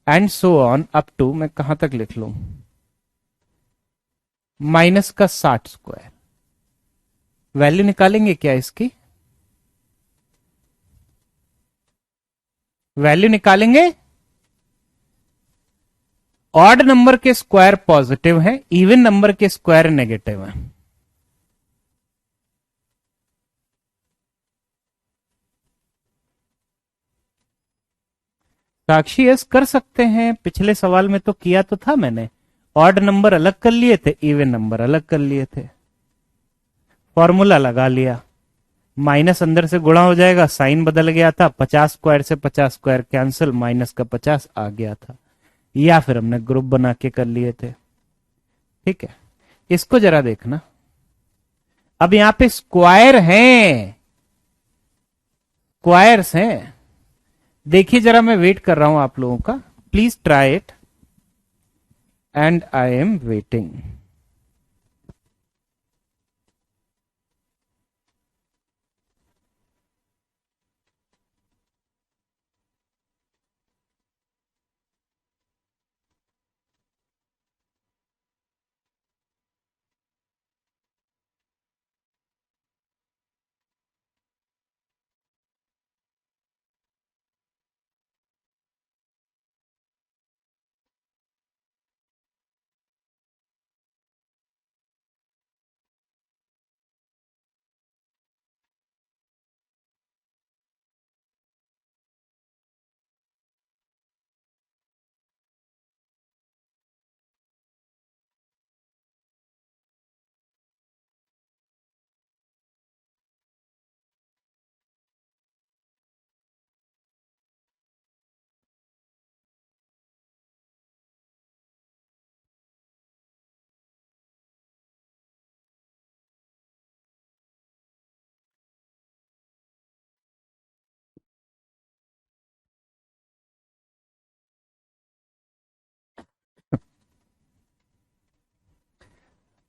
and so on up to, मैं कहां तक लिख लूं, -60 स्क्वायर। वैल्यू निकालेंगे क्या इसकी? वैल्यू निकालेंगे। ऑड नंबर के स्क्वायर पॉजिटिव है, इवन नंबर के स्क्वायर नेगेटिव है। साक्षी यस कर सकते हैं, पिछले सवाल में तो किया तो था मैंने। ऑड नंबर अलग कर लिए थे, इवन नंबर अलग कर लिए थे, फॉर्मूला लगा लिया, माइनस अंदर से गुणा हो जाएगा, साइन बदल गया था, 50 स्क्वायर से 50 स्क्वायर कैंसिल, माइनस का 50 आ गया था, या फिर हमने ग्रुप बना के कर लिए थे। ठीक है, इसको जरा देखना, अब यहां पे स्क्वायर हैं, स्क्वायर्स हैं, देखिए जरा, मैं वेट कर रहा हूं आप लोगों का, please try it and I am waiting.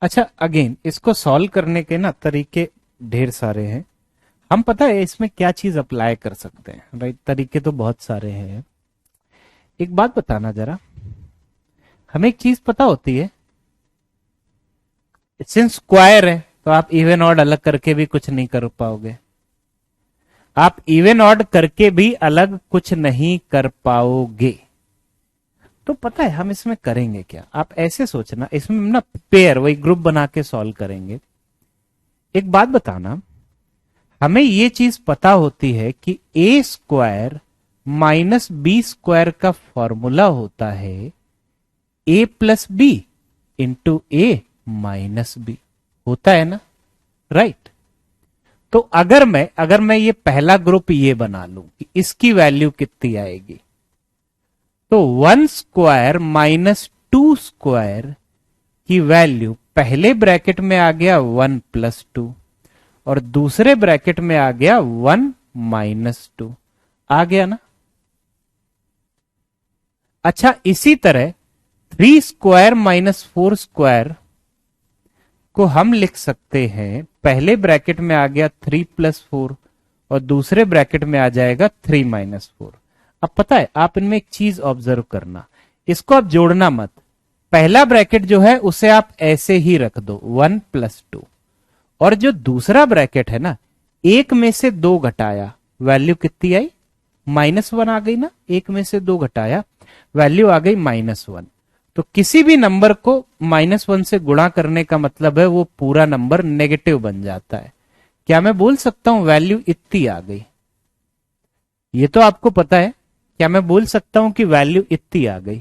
अच्छा, अगेन इसको सॉल्व करने के ना तरीके ढेर सारे हैं, हम पता है इसमें क्या चीज अप्लाई कर सकते हैं, राइट, तरीके तो बहुत सारे हैं। एक बात बताना जरा, हमें एक चीज पता होती है, सिंस स्क्वायर है तो आप इवन ऑड अलग करके भी कुछ नहीं कर पाओगे, आप इवन ऑड करके भी अलग कुछ नहीं कर पाओगे। तो पता है हम इसमें करेंगे क्या, आप ऐसे सोचना, इसमें ना पेयर, वही ग्रुप बना के सॉल्व करेंगे। एक बात बताना, हमें ये चीज पता होती है कि ए स्क्वायर माइनस बी स्क्वायर का फॉर्मूला होता है ए प्लस बी इंटू ए माइनस बी, होता है ना, राइट। तो अगर मैं ये पहला ग्रुप ये बना लूं कि इसकी वैल्यू कितनी आएगी, तो 1 स्क्वायर माइनस 2 स्क्वायर की वैल्यू पहले ब्रैकेट में आ गया 1 प्लस 2 और दूसरे ब्रैकेट में आ गया 1 माइनस 2, आ गया ना। अच्छा, इसी तरह 3 स्क्वायर माइनस 4 स्क्वायर को हम लिख सकते हैं, पहले ब्रैकेट में आ गया 3 प्लस 4 और दूसरे ब्रैकेट में आ जाएगा 3 माइनस 4। अब पता है आप इनमें एक चीज ऑब्जर्व करना, इसको आप जोड़ना मत, पहला ब्रैकेट जो है उसे आप ऐसे ही रख दो 1 प्लस 2, और जो दूसरा ब्रैकेट है ना, एक में से 2 घटाया, वैल्यू कितनी आई, -1 आ गई ना, एक में से 2 घटाया, वैल्यू आ गई -1। तो किसी भी नंबर को -1 से गुणा करने का मतलब है वो पूरा नंबर नेगेटिव बन जाता है। क्या मैं बोल सकता हूं वैल्यू इतनी आ गई, ये तो आपको पता है, क्या मैं बोल सकता हूं कि वैल्यू इतनी आ गई,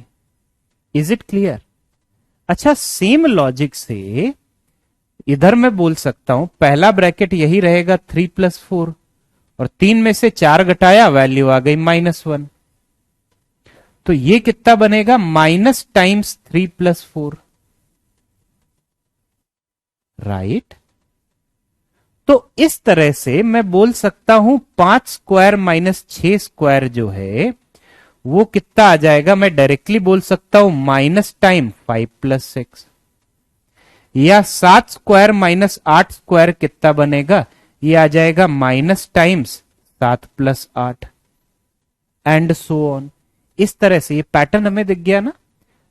इज इट क्लियर। अच्छा, सेम लॉजिक से इधर मैं बोल सकता हूं पहला ब्रैकेट यही रहेगा 3 प्लस 4 और 3 में से 4 घटाया, वैल्यू आ गई -1, तो ये कितना बनेगा, माइनस टाइम्स 3 प्लस 4, राइट। तो इस तरह से मैं बोल सकता हूं 5 स्क्वायर माइनस 6 स्क्वायर जो है वो कितना आ जाएगा, मैं डायरेक्टली बोल सकता हूं माइनस टाइम 5 प्लस 6, या 7 स्क्वायर माइनस 8 स्क्वायर कितना बनेगा, ये आ जाएगा minus times 7 plus 8 and so on. इस तरह से ये पैटर्न हमें दिख गया ना,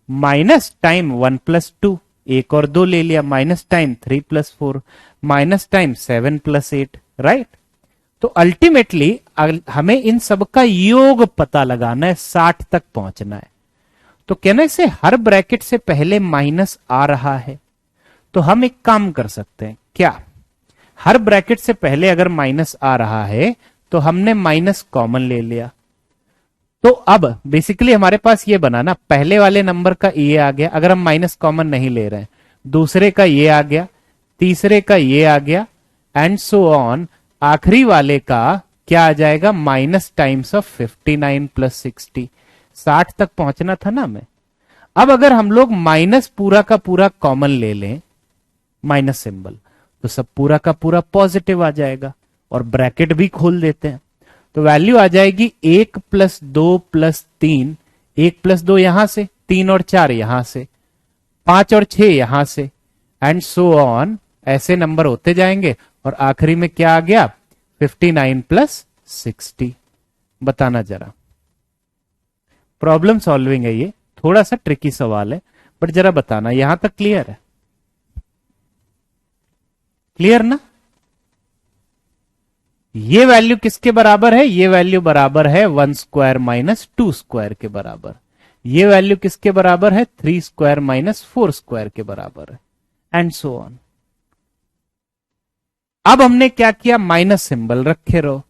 माइनस टाइम 1 प्लस 2, एक और 2 ले लिया, minus time 3 plus 4, minus time 7 plus 8, right. तो अल्टीमेटली हमें इन सब का योग पता लगाना है, 60 तक पहुंचना है। तो कहने से हर ब्रैकेट से पहले माइनस आ रहा है, तो हम एक काम कर सकते हैं, क्या, हर ब्रैकेट से पहले अगर माइनस आ रहा है तो हमने माइनस कॉमन ले लिया, तो अब बेसिकली हमारे पास ये बना ना, पहले वाले नंबर का ये आ गया, अगर हम माइनस कॉमन नहीं ले रहे हैं, दूसरे का ये आ गया, तीसरे का ये आ गया, एंड सो ऑन, आखिरी वाले का क्या आ जाएगा, माइनस टाइम्स ऑफ 59 प्लस 60, 60 तक पहुंचना था ना मैं। अब अगर हम लोग माइनस पूरा का पूरा कॉमन ले लें, माइनस सिंबल, तो सब पूरा का पूरा पॉजिटिव आ जाएगा, और ब्रैकेट भी खोल देते हैं, तो वैल्यू आ जाएगी 1 प्लस 2 प्लस 3, 1 प्लस 2 यहां से, 3 और 4 यहां से, 5 और 6 यहां से, एंड सो ऑन, ऐसे नंबर होते जाएंगे, और आखिरी में क्या आ गया, 59 प्लस 60। बताना जरा, प्रॉब्लम सॉल्विंग है ये, थोड़ा सा ट्रिकी सवाल है, बट जरा बताना, यहां तक क्लियर है? क्लियर ना? ये वैल्यू किसके बराबर है, ये वैल्यू बराबर है 1 स्क्वायर माइनस 2 स्क्वायर के बराबर, ये वैल्यू किसके बराबर है, 3 स्क्वायर माइनस 4 स्क्वायर के बराबर है, एंड सो ऑन। अब हमने क्या किया, माइनस सिंबल रखे रहो,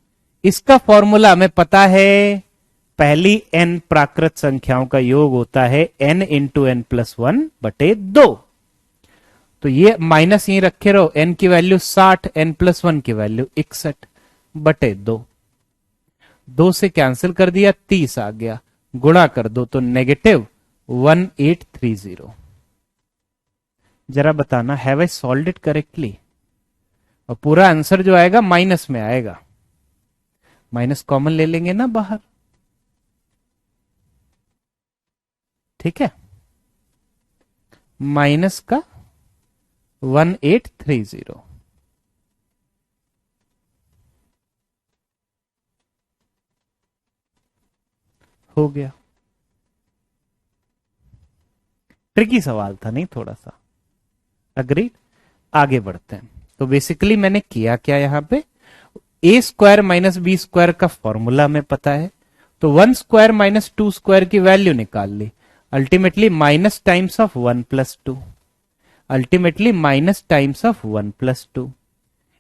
इसका फॉर्मूला हमें पता है, पहली n प्राकृत संख्याओं का योग होता है n इंटू एन प्लस 1 बटे 2, तो ये माइनस यही रखे रहो, n की वैल्यू 60, n प्लस 1 की वैल्यू 61 बटे 2, 2 से कैंसिल कर दिया, 30 आ गया, गुणा कर दो तो नेगेटिव 1830। जरा बताना, have I solved it correctly? और पूरा आंसर जो आएगा माइनस में आएगा, माइनस कॉमन ले लेंगे ना बाहर, ठीक है, माइनस का 1830 हो गया। ट्रिकी सवाल था नहीं, थोड़ा सा, अग्री। आगे बढ़ते हैं, तो बेसिकली मैंने किया क्या, यहां पे A square minus B square का फॉर्मूला हमें पता है, तो 1 स्क्वायर माइनस 2 स्क्वायर की वैल्यू निकाल ली, ultimately minus times of 1 plus 2, ultimately minus times of 1 plus 2।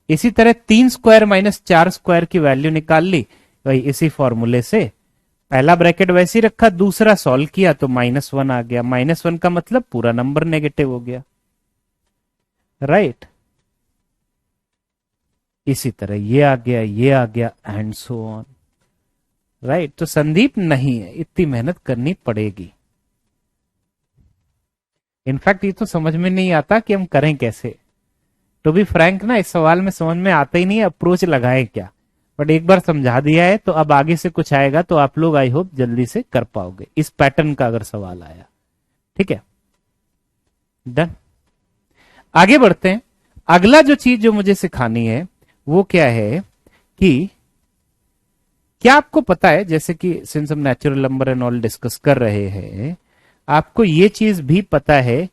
इसी तरह 3 स्क्वायर माइनस 4 स्क्वायर की वैल्यू निकाल ली, वही इसी फॉर्मूले से, पहला ब्रैकेट वैसे ही रखा, दूसरा सॉल्व किया तो -1 आ गया, -1 का मतलब पूरा नंबर नेगेटिव हो गया, राइट। इसी तरह ये आ गया, ये आ गया, एंड सो ऑन, राइट। तो संदीप नहीं है, इतनी मेहनत करनी पड़ेगी। इनफैक्ट ये तो समझ में नहीं आता कि हम करें कैसे, टू बी फ्रैंक ना, इस सवाल में समझ में आता ही नहीं अप्रोच लगाए क्या, बट एक बार समझा दिया है, तो अब आगे से कुछ आएगा तो आप लोग आई होप जल्दी से कर पाओगे, इस पैटर्न का अगर सवाल आया, ठीक है, डन। आगे बढ़ते हैं, अगला जो चीज जो मुझे सिखानी है वो क्या है कि क्या आपको पता है, जैसे कि सिंस हम natural number and all discuss कर रहे हैं, आपको ये चीज भी पता है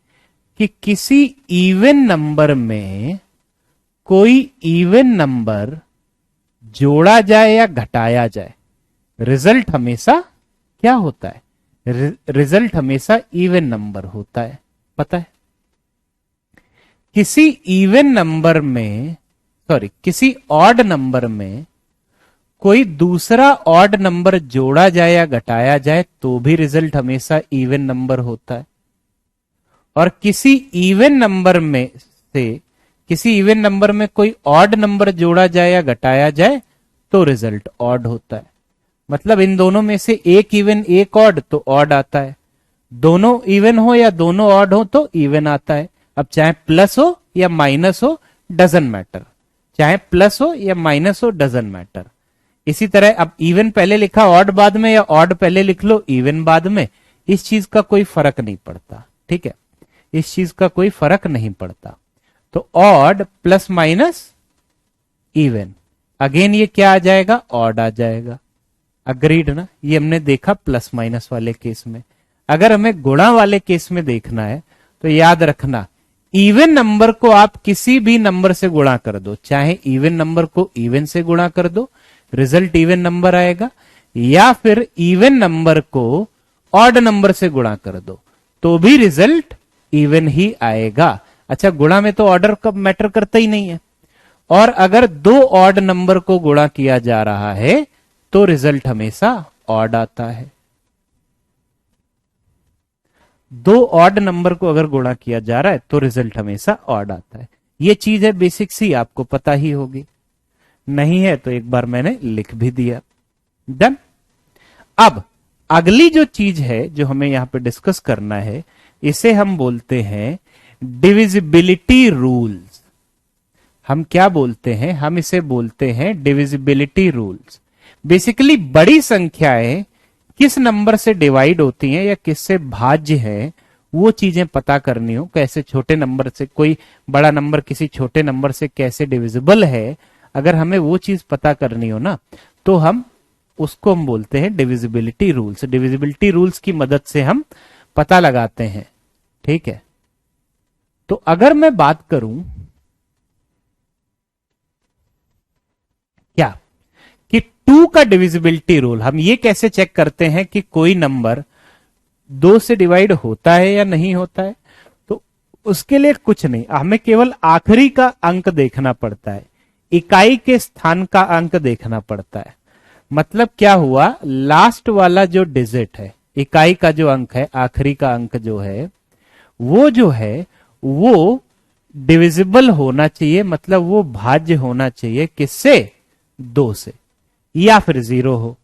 कि किसी इवन नंबर में कोई इवन नंबर जोड़ा जाए या घटाया जाए, रिजल्ट हमेशा क्या होता है, रिजल्ट हमेशा इवन नंबर होता है, पता है। किसी इवन नंबर में, सॉरी, किसी ऑड नंबर में कोई दूसरा ऑड नंबर जोड़ा जाए या घटाया जाए तो भी रिजल्ट हमेशा इवन नंबर होता है, और किसी इवन नंबर में से किसी इवन नंबर में कोई ऑड नंबर जोड़ा जाए या घटाया जाए तो रिजल्ट ऑड होता है। मतलब इन दोनों में से एक इवन एक ऑड तो ऑड आता है, दोनों इवन हो या दोनों ऑड हो तो इवन आता है। अब चाहे प्लस हो या माइनस हो डजंट मैटर, चाहे प्लस हो या माइनस हो डजंट मैटर। इसी तरह अब इवन पहले लिखा ऑड बाद में या ऑड पहले लिख लो इवन बाद में, इस चीज का कोई फर्क नहीं पड़ता, ठीक है, इस चीज का कोई फर्क नहीं पड़ता। तो odd plus minus even, again ये क्या आ जाएगा, ऑड आ जाएगा, अग्रीड ना। ये हमने देखा प्लस माइनस वाले केस में। अगर हमें गुणा वाले केस में देखना है तो याद रखना, इवन नंबर को आप किसी भी नंबर से गुणा कर दो, चाहे इवन नंबर को इवन से गुणा कर दो रिजल्ट इवन नंबर आएगा, या फिर इवन नंबर को ऑड नंबर से गुणा कर दो तो भी रिजल्ट इवन ही आएगा। अच्छा, गुणा में तो ऑर्डर का मैटर करता ही नहीं है, और अगर दो ऑड नंबर को गुणा किया जा रहा है तो रिजल्ट हमेशा ऑड आता है। दो ऑड नंबर को अगर गुणा किया जा रहा है तो रिजल्ट हमेशा ऑड आता है। ये चीज है बेसिक सी, आपको पता ही होगी, नहीं है तो एक बार मैंने लिख भी दिया। डन। अब अगली जो चीज है जो हमें यहां पे डिस्कस करना है, इसे हम बोलते हैं डिविजिबिलिटी रूल्स। हम क्या बोलते हैं? हम इसे बोलते हैं डिविजिबिलिटी रूल्स। बेसिकली बड़ी संख्याएं किस नंबर से डिवाइड होती हैं या किससे भाज्य है, वो चीजें पता करनी हो। कैसे छोटे नंबर से कोई बड़ा नंबर किसी छोटे नंबर से कैसे डिविजिबल है, अगर हमें वो चीज पता करनी हो ना, तो हम उसको हम बोलते हैं डिविजिबिलिटी रूल्स। डिविजिबिलिटी रूल्स की मदद से हम पता लगाते हैं। ठीक है, तो अगर मैं बात करूं क्या कि 2 का डिविजिबिलिटी रूल, हम ये कैसे चेक करते हैं कि कोई नंबर 2 से डिवाइड होता है या नहीं होता है? तो उसके लिए कुछ नहीं, हमें केवल आखिरी का अंक देखना पड़ता है, इकाई के स्थान का अंक देखना पड़ता है। मतलब क्या हुआ, लास्ट वाला जो डिजिट है, इकाई का जो अंक है, आखिरी का अंक जो है वो डिविजिबल होना चाहिए, मतलब वो भाज्य होना चाहिए किससे? 2 से, या फिर 0 हो।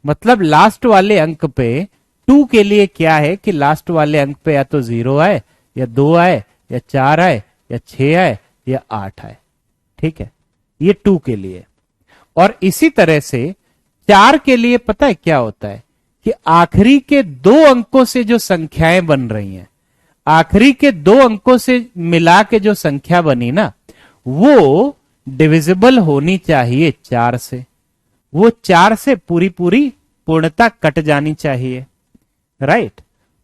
मतलब लास्ट वाले अंक पे 2 के लिए क्या है कि लास्ट वाले अंक पे या तो 0 आए, या 2 आए, या 4 आए, या 6 आए, या 8 आए। ठीक है, ये 2 के लिए। और इसी तरह से 4 के लिए पता है क्या होता है कि आखिरी के 2 अंकों से जो संख्याएं बन रही हैं, आखिरी के 2 अंकों से मिला के जो संख्या बनी ना, वो डिविजिबल होनी चाहिए 4 से। वो 4 से पूरी पूरी पूर्णता कट जानी चाहिए, राइट?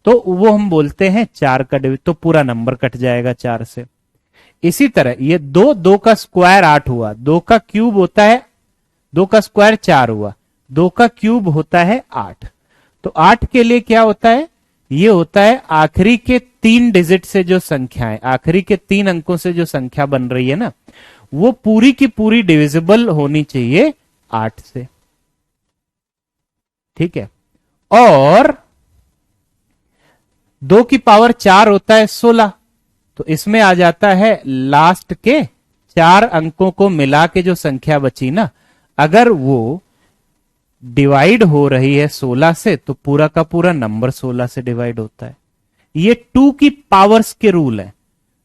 तो वो हम बोलते हैं 4 का तो पूरा नंबर कट जाएगा 4 से। इसी तरह ये 2 का स्क्वायर 8 हुआ, 2 का क्यूब होता है, 2 का स्क्वायर 4 हुआ, 2 का क्यूब होता है 8। तो 8 के लिए क्या होता है? ये होता है आखिरी के 3 डिजिट से जो संख्याएं, आखिरी के 3 अंकों से जो संख्या बन रही है ना, वो पूरी की पूरी डिविजिबल होनी चाहिए 8 से। ठीक है, और 2 की पावर 4 होता है 16, तो इसमें आ जाता है लास्ट के 4 अंकों को मिला के जो संख्या बची ना, अगर वो डिवाइड हो रही है 16 से, तो पूरा का पूरा नंबर 16 से डिवाइड होता है। ये 2 की पावर्स के रूल है,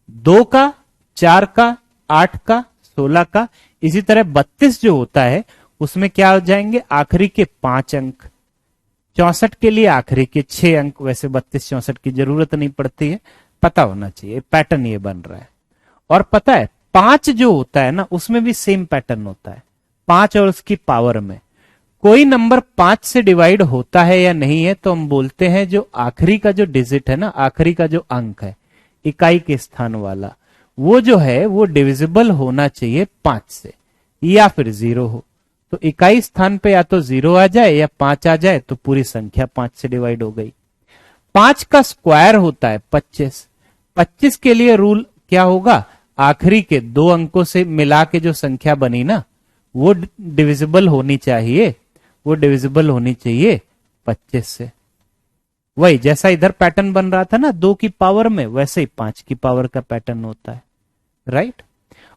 2 का, 4 का, 8 का, 16 का। इसी तरह 32 जो होता है उसमें क्या हो जाएंगे? आखिरी के 5 अंक। 64 के लिए आखिरी के 6 अंक। वैसे 32 64 की जरूरत नहीं पड़ती है, पता होना चाहिए, पैटर्न ये बन रहा है। और पता है 5 जो होता है ना, उसमें भी सेम पैटर्न होता है। 5 और उसकी पावर में कोई नंबर 5 से डिवाइड होता है या नहीं है, तो हम बोलते हैं जो आखिरी का जो डिजिट है ना, आखिरी का जो अंक है इकाई के स्थान वाला, वो जो है वो डिविजिबल होना चाहिए 5 से, या फिर 0 हो। तो इकाई स्थान पे या तो 0 आ जाए या 5 आ जाए, तो पूरी संख्या 5 से डिवाइड हो गई। 5 का स्क्वायर होता है 25। 25 के लिए रूल क्या होगा? आखिरी के 2 अंकों से मिला के जो संख्या बनी ना, वो डिविजिबल होनी चाहिए, वो डिविजिबल होनी चाहिए 25 से। वही जैसा इधर पैटर्न बन रहा था ना 2 की पावर में, वैसे ही 5 की पावर का पैटर्न होता है, राइट?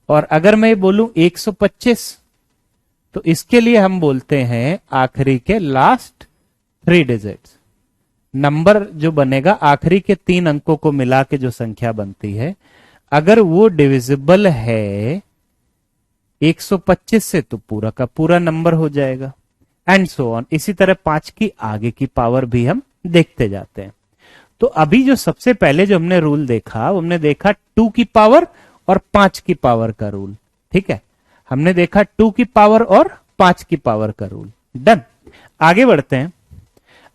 और अगर मैं बोलूं 125, तो इसके लिए हम बोलते हैं आखिरी के लास्ट 3 डिजिट्स। नंबर जो बनेगा आखिरी के 3 अंकों को मिला के जो संख्या बनती है, अगर वो डिविजिबल है 125 से, तो पूरा का पूरा नंबर हो जाएगा, एंड सो ऑन। इसी तरह 5 की आगे की पावर भी हम देखते जाते हैं। तो अभी जो सबसे पहले जो हमने रूल देखा, हमने देखा 2 की पावर और 5 की पावर का रूल। ठीक है, हमने देखा 2 की पावर और 5 की पावर का रूल। डन। आगे बढ़ते हैं।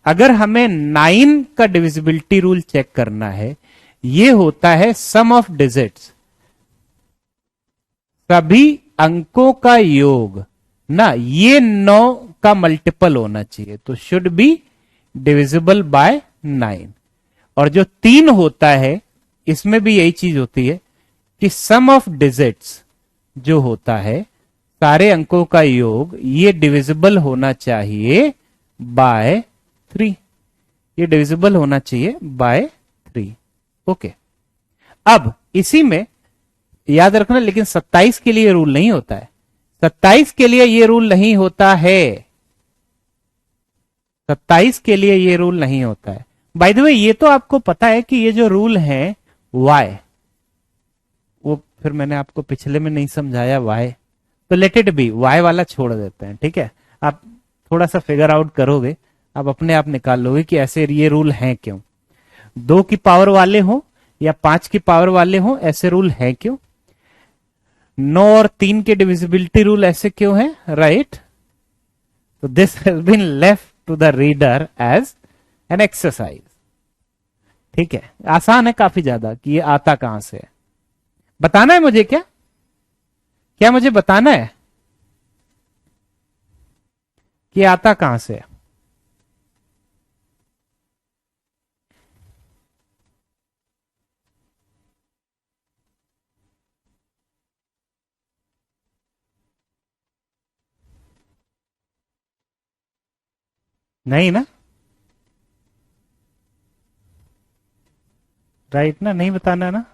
अगर हमें 9 का डिविजिबिलिटी रूल चेक करना है, ये होता है सम ऑफ डिजिट्स, सभी अंकों का योग ना, ये 9 का मल्टीपल होना चाहिए, तो शुड बी डिविजिबल बाय 9। और जो 3 होता है, इसमें भी यही चीज होती है कि सम ऑफ डिजिट्स जो होता है, सारे अंकों का योग, ये डिविजिबल होना चाहिए बाय 3, ये डिविजिबल होना चाहिए बाय 3। ओके, अब इसी में याद रखना, लेकिन 27 के लिए रूल नहीं होता है, 27 के लिए ये रूल नहीं होता है, 27 के लिए ये रूल नहीं होता है। बाय द वे ये तो आपको पता है कि ये जो रूल है y, वो फिर मैंने आपको पिछले में नहीं समझाया y, तो लेट इट बी, y वाला छोड़ देते हैं, ठीक है। आप थोड़ा सा फिगर आउट करोगे, आप अपने आप निकाल लोगे कि ऐसे ये रूल हैं क्यों। 2 की पावर वाले हो या 5 की पावर वाले हो, ऐसे रूल हैं क्यों। 9 और 3 के डिविजिबिलिटी रूल ऐसे क्यों है, राइट। तो this has been left to the reader as an exercise, ठीक है। आसान है काफी ज्यादा कि ये आता कहां से है। बताना है मुझे, क्या क्या मुझे बताना है कि आता कहां से है। नहीं ना, राइट ना, नहीं बताना ना।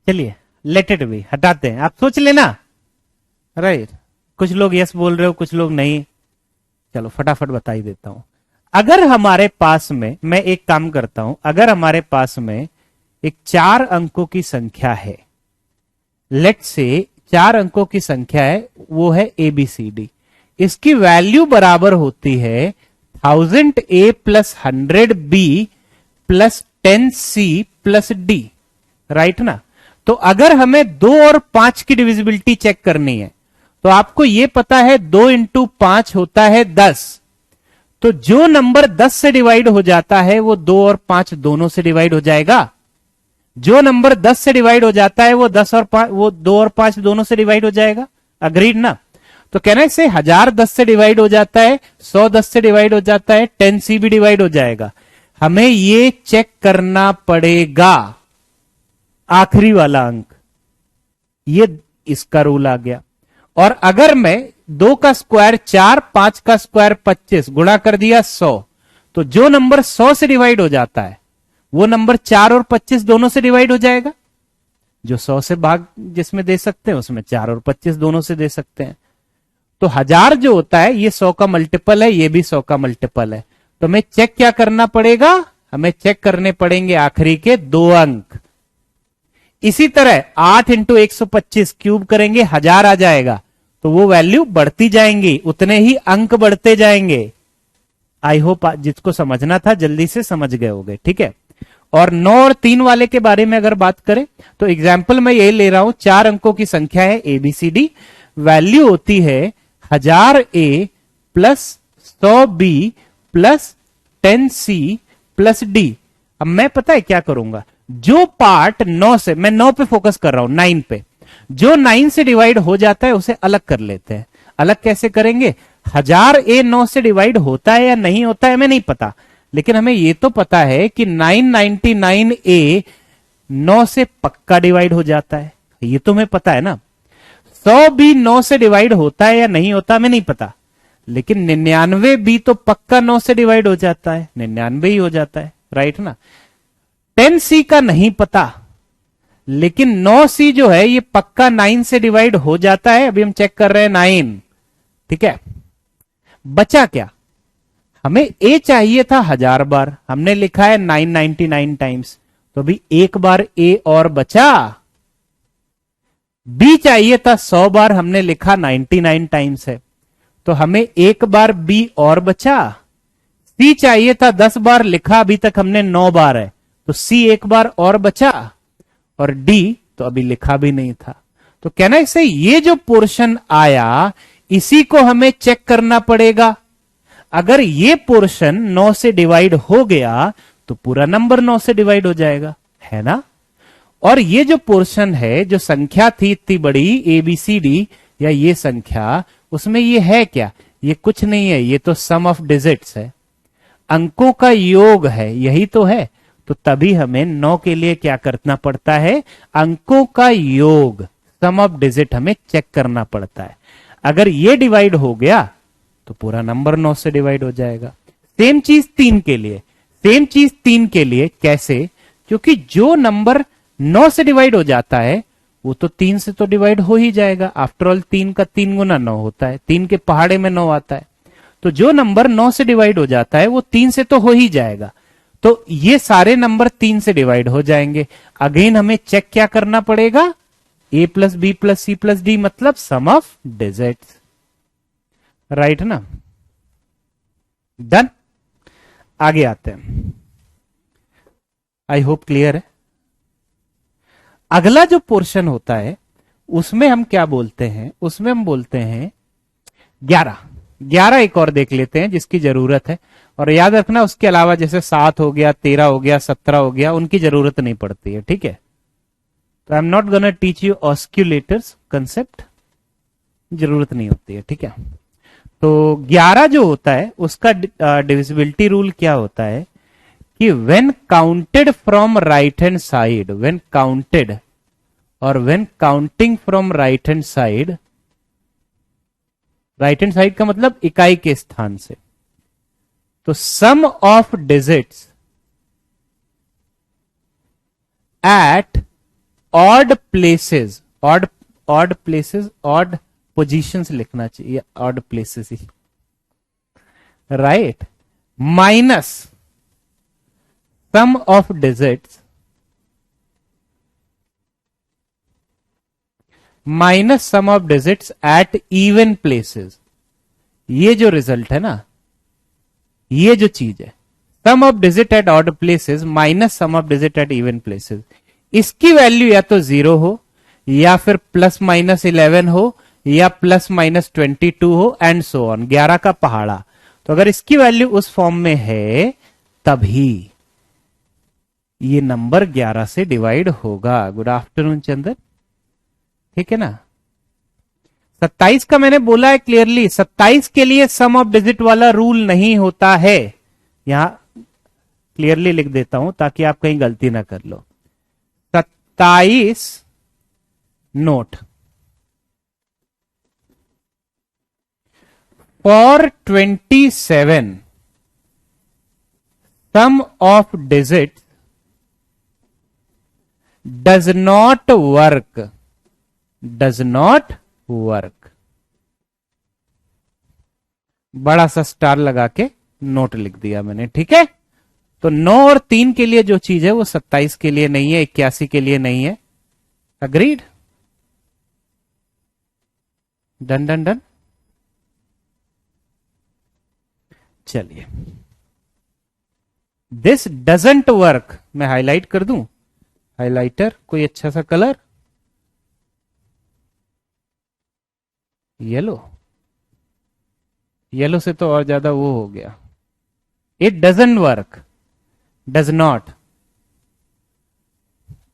चलिए लेट इट बी, हटाते हैं, आप सोच लेना, राइट। कुछ लोग यस बोल रहे हो, कुछ लोग नहीं। चलो फटाफट बता ही देता हूं। अगर हमारे पास में, मैं एक काम करता हूं, अगर हमारे पास में एक 4 अंकों की संख्या है, लेट से 4 अंकों की संख्या है, वो है ABCD, इसकी वैल्यू बराबर होती है 1000A plus 100B plus 10C plus D, right ना। तो अगर हमें 2 और 5 की डिविजिबिलिटी चेक करनी है, तो आपको यह पता है 2 इंटू 5 होता है 10, तो जो नंबर 10 से डिवाइड हो जाता है वो 2 और 5 दोनों से डिवाइड हो जाएगा। जो नंबर 10 से डिवाइड हो जाता है वो 10 और 5, वो 2 और 5 दोनों से डिवाइड हो जाएगा। अग्रीड ना। तो कहना से 1000 10 से डिवाइड हो जाता है, 100 10 से डिवाइड हो जाता है, 10C भी डिवाइड हो जाएगा। हमें ये चेक करना पड़ेगा आखिरी वाला अंक, ये इसका रूल आ गया। और अगर मैं 2 का स्क्वायर 4, 5 का स्क्वायर 25 गुणा कर दिया 100, तो जो नंबर 100 से डिवाइड हो जाता है वो नंबर 4 और 25 दोनों से डिवाइड हो जाएगा। जो 100 से भाग जिसमें दे सकते हैं उसमें 4 और 25 दोनों से दे सकते हैं। तो 1000 जो होता है ये 100 का मल्टीपल है, ये भी 100 का मल्टीपल है। तो हमें चेक क्या करना पड़ेगा, हमें चेक करने पड़ेंगे आखिरी के 2 अंक। इसी तरह 8 इंटू 125 क्यूब करेंगे, 1000 आ जाएगा, तो वो वैल्यू बढ़ती जाएंगी, उतने ही अंक बढ़ते जाएंगे। आई होप जिसको समझना था जल्दी से समझ गए होंगे, ठीक है। और 9 और 3 वाले के बारे में अगर बात करें तो एग्जाम्पल मैं यही ले रहा हूं, 4 अंकों की संख्या है ABCD, वैल्यू होती है 1000A plus 100B plus 10C plus D। अब मैं पता है क्या करूंगा, जो पार्ट 9 से, मैं 9 पे फोकस कर रहा हूं, 9 पे, जो 9 से डिवाइड हो जाता है उसे अलग कर लेते हैं। अलग कैसे करेंगे, 1000A 9 से डिवाइड होता है या नहीं होता है हमें नहीं पता, लेकिन हमें यह तो पता है कि 999A 9 से पक्का डिवाइड हो जाता है, ये तो हमें पता है ना। 100 भी 9 से डिवाइड होता है या नहीं होता हमें नहीं पता, लेकिन 99 भी तो पक्का 9 से डिवाइड हो जाता है, 99 ही हो जाता है, राइट ना। 10C का नहीं पता, लेकिन 9C जो है ये पक्का 9 से डिवाइड हो जाता है। अभी हम चेक कर रहे हैं 9, ठीक है। बचा क्या, हमें A चाहिए था 1000 बार, हमने लिखा है 999 टाइम्स, तो अभी एक बार A और बचा। B चाहिए था 100 बार, हमने लिखा 99 टाइम्स है, तो हमें एक बार B और बचा। C चाहिए था 10 बार, लिखा अभी तक हमने 9 बार है, तो C एक बार और बचा। और D तो अभी लिखा भी नहीं था। तो कहना इससे ये जो पोर्शन आया इसी को हमें चेक करना पड़ेगा। अगर ये पोर्शन 9 से डिवाइड हो गया तो पूरा नंबर 9 से डिवाइड हो जाएगा, है ना। और ये जो पोर्शन है, जो संख्या थी इतनी बड़ी ABCD या ये संख्या, उसमें ये है क्या, ये कुछ नहीं है, ये तो सम ऑफ डिजिट्स है, अंकों का योग है, यही तो है। तो तभी हमें 9 के लिए क्या करना पड़ता है, अंकों का योग, सम ऑफ डिजिट हमें चेक करना पड़ता है। अगर ये डिवाइड हो गया तो पूरा नंबर 9 से डिवाइड हो जाएगा। सेम चीज 3 के लिए, सेम चीज 3 के लिए कैसे? क्योंकि जो नंबर 9 से डिवाइड हो जाता है वो तो 3 से तो डिवाइड हो ही जाएगा। आफ्टर ऑल 3 का 3 गुना 9 होता है, 3 के पहाड़े में 9 आता है। तो जो नंबर 9 से डिवाइड हो जाता है वो 3 से तो हो ही जाएगा। तो ये सारे नंबर 3 से डिवाइड हो जाएंगे। अगेन हमें चेक क्या करना पड़ेगा? a plus B plus C plus D मतलब सम ऑफ डिजिट्स, राइट ना? डन। आगे आते हैं। आई होप क्लियर है। अगला जो पोर्शन होता है उसमें हम क्या बोलते हैं? उसमें हम बोलते हैं 11। 11 एक और देख लेते हैं जिसकी जरूरत है। और याद रखना उसके अलावा जैसे 7 हो गया, 13 हो गया, 17 हो गया, उनकी जरूरत नहीं पड़ती है, ठीक है? तो I am not gonna teach you oscillators concept, जरूरत नहीं होती है, ठीक है? तो 11 जो होता है उसका डिविजिबिलिटी रूल क्या होता है कि when counted from right hand side, when counted और when counting from right hand side, right hand side का मतलब इकाई के स्थान से, तो sum of digits at odd places, odd places, odd positions लिखना चाहिए, ऑड प्लेसेस ही, right, minus sum of digits, minus sum of digits at even places. ये जो रिजल्ट है ना, ये जो चीज है, sum of digit at odd places minus sum of digit at even places, इसकी वैल्यू या तो 0 हो या फिर प्लस माइनस 11 हो या प्लस माइनस 22 हो एंड सो ऑन, 11 का पहाड़ा। तो अगर इसकी वैल्यू उस फॉर्म में है तभी ये नंबर 11 से डिवाइड होगा। गुड आफ्टरनून चंदन, ठीक है ना? 27 का मैंने बोला है क्लियरली, 27 के लिए सम ऑफ डिजिट वाला रूल नहीं होता है। यहां क्लियरली लिख देता हूं ताकि आप कहीं गलती ना कर लो। 27 note, for 27 sum of digit does not work, does not work, बड़ा सा स्टार लगा के नोट लिख दिया मैंने, ठीक है? तो 9 और 3 के लिए जो चीज है वो 27 के लिए नहीं है, 81 के लिए नहीं है। अग्रीड? Done done done. चलिए, दिस डजंट वर्क, मैं हाईलाइट कर दूं, हाइलाइटर कोई अच्छा सा कलर, येलो, येलो से तो और ज्यादा वो हो गया। It doesn't work, does not,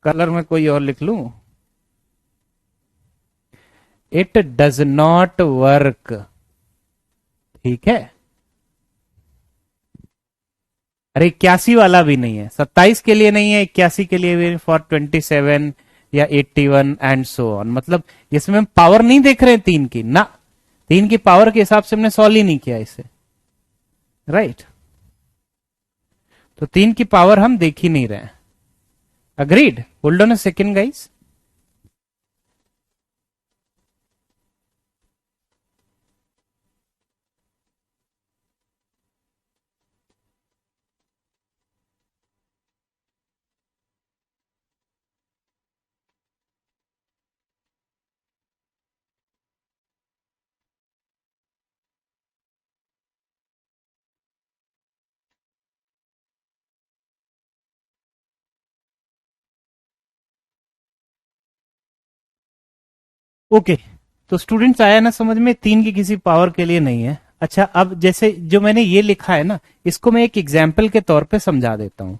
colour में कोई और लिख लूं, इट डज नॉट वर्क, ठीक है? अरे 81 वाला भी नहीं है, 27 के लिए नहीं है, 81 के लिए भी, फॉर 27 या 81 एंड सो ऑन। मतलब इसमें हम पावर नहीं देख रहे हैं 3 की ना, 3 की पावर के हिसाब से हमने सॉल्व ही नहीं किया इसे, राइट? तो 3 की पावर हम देख ही नहीं रहे हैं। Agreed? Hold on a second guys. Okay, तो स्टूडेंट्स आया ना समझ में? 3 की किसी पावर के लिए नहीं है। अच्छा, अब जैसे जो मैंने ये लिखा है ना, इसको मैं एक एग्जाम्पल के तौर पे समझा देता हूं।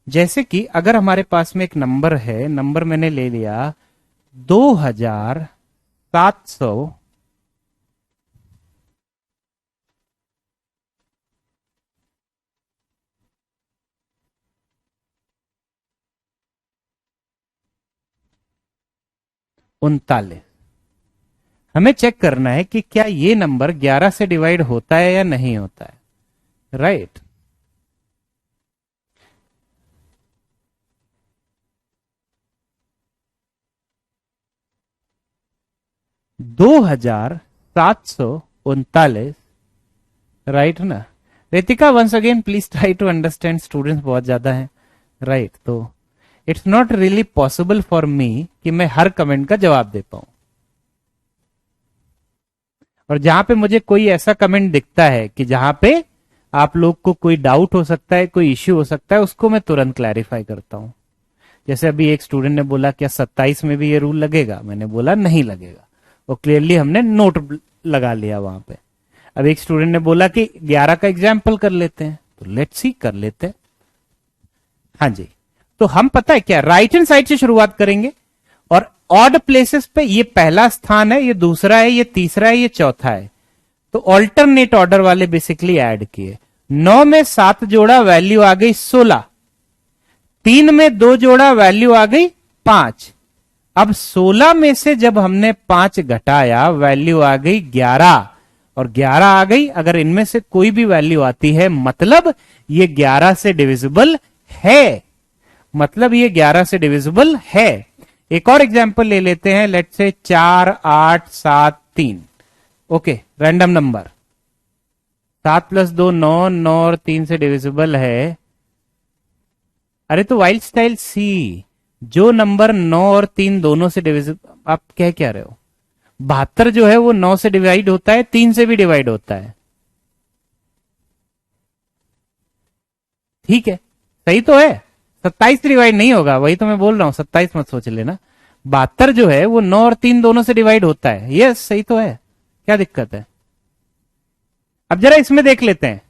जैसे कि अगर हमारे पास में एक नंबर है, नंबर मैंने ले लिया 2700 उनतालीस। हमें चेक करना है कि क्या ये नंबर 11 से डिवाइड होता है या नहीं होता है, राइट। 2739, राइट ना। Ritika once again please try to understand, students बहुत ज्यादा हैं, राइट। तो it's not really possible for me कि मैं हर कमेंट का जवाब दे पाऊं, और जहां पे मुझे कोई ऐसा कमेंट दिखता है कि जहां पे आप लोग को कोई डाउट हो सकता है, कोई इश्यू हो सकता है, उसको मैं तुरंत क्लैरिफाई करता हूं। जैसे अभी एक स्टूडेंट ने बोला क्या 27 में भी ये रूल लगेगा, मैंने बोला नहीं लगेगा, वो क्लियरली हमने नोट लगा लिया वहां पे। अब एक स्टूडेंट ने बोला कि 11 का एग्जाम्पल कर लेते हैं, तो लेट्स सी कर लेते हैं। हाँ जी, तो हम पता है क्या राइट हैंड साइड से शुरुआत करेंगे, और ऑड प्लेसेस पे ये पहला स्थान है, ये दूसरा है, ये तीसरा है, ये चौथा है, तो ऑल्टरनेट ऑर्डर वाले बेसिकली ऐड किए। 9 में 7 जोड़ा, वैल्यू आ गई 16। 3 में 2 जोड़ा, वैल्यू आ गई 5। अब 16 में से जब हमने 5 घटाया, वैल्यू आ गई 11, और 11 आ गई। अगर इनमें से कोई भी वैल्यू आती है मतलब ये 11 से डिविजिबल है, मतलब ये 11 से डिविजिबल है। एक और एग्जांपल ले लेते हैं, let's say 4 8 7 3, okay, random number. 7 + 2 9, 9 और 3 से डिविजिबल है। अरे तो वाइल्ड स्टाइल सी, जो नंबर 9 और 3 दोनों से डिविजिबल, आप क्या रहे हो, 72 जो है वो 9 से डिवाइड होता है, 3 से भी डिवाइड होता है, ठीक है, सही तो है। 27 से डिवाइड नहीं होगा, वही तो मैं बोल रहा हूं, 27 मत सोच लेना। 72 जो है वो 9 और 3 दोनों से डिवाइड होता है, यस सही तो है, क्या दिक्कत है। अब जरा इसमें देख लेते हैं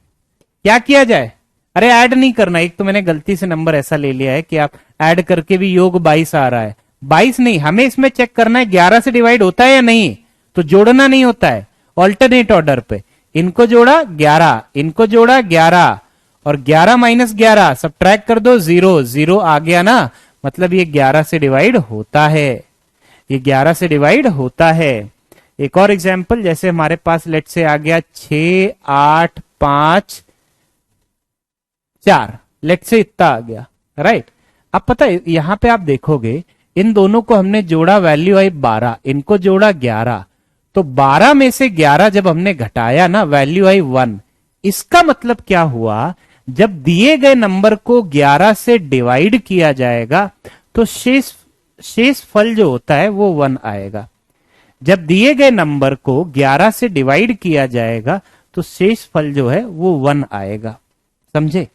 क्या किया जाए। अरे ऐड नहीं करना, एक तो मैंने गलती से नंबर ऐसा ले लिया है कि आप ऐड करके भी योग 22 आ रहा है, 22 नहीं, हमें इसमें चेक करना है 11 से डिवाइड होता है या नहीं, तो जोड़ना नहीं होता है, ऑल्टरनेट ऑर्डर पे इनको जोड़ा 11, इनको जोड़ा 11, और 11 - 11 सब्ट्रैक्ट कर दो, 0 0 आ गया ना, मतलब ये 11 से डिवाइड होता है, ये 11 से डिवाइड होता है। एक और एग्जांपल, जैसे हमारे पास लेट से आ गया 6 8 5 4, लेट से इतना आ गया, राइट। अब पता है यहां पे आप देखोगे इन दोनों को हमने जोड़ा, वैल्यू आई 12, इनको जोड़ा 11, तो 12 में से 11 जब हमने घटाया ना, वैल्यू आई 1। इसका मतलब क्या हुआ, जब दिए गए नंबर को 11 से डिवाइड किया जाएगा तो शेष फल जो होता है वो 1 आएगा। जब दिए गए नंबर को 11 से डिवाइड किया जाएगा तो शेष फल जो है वो 1 आएगा, समझे।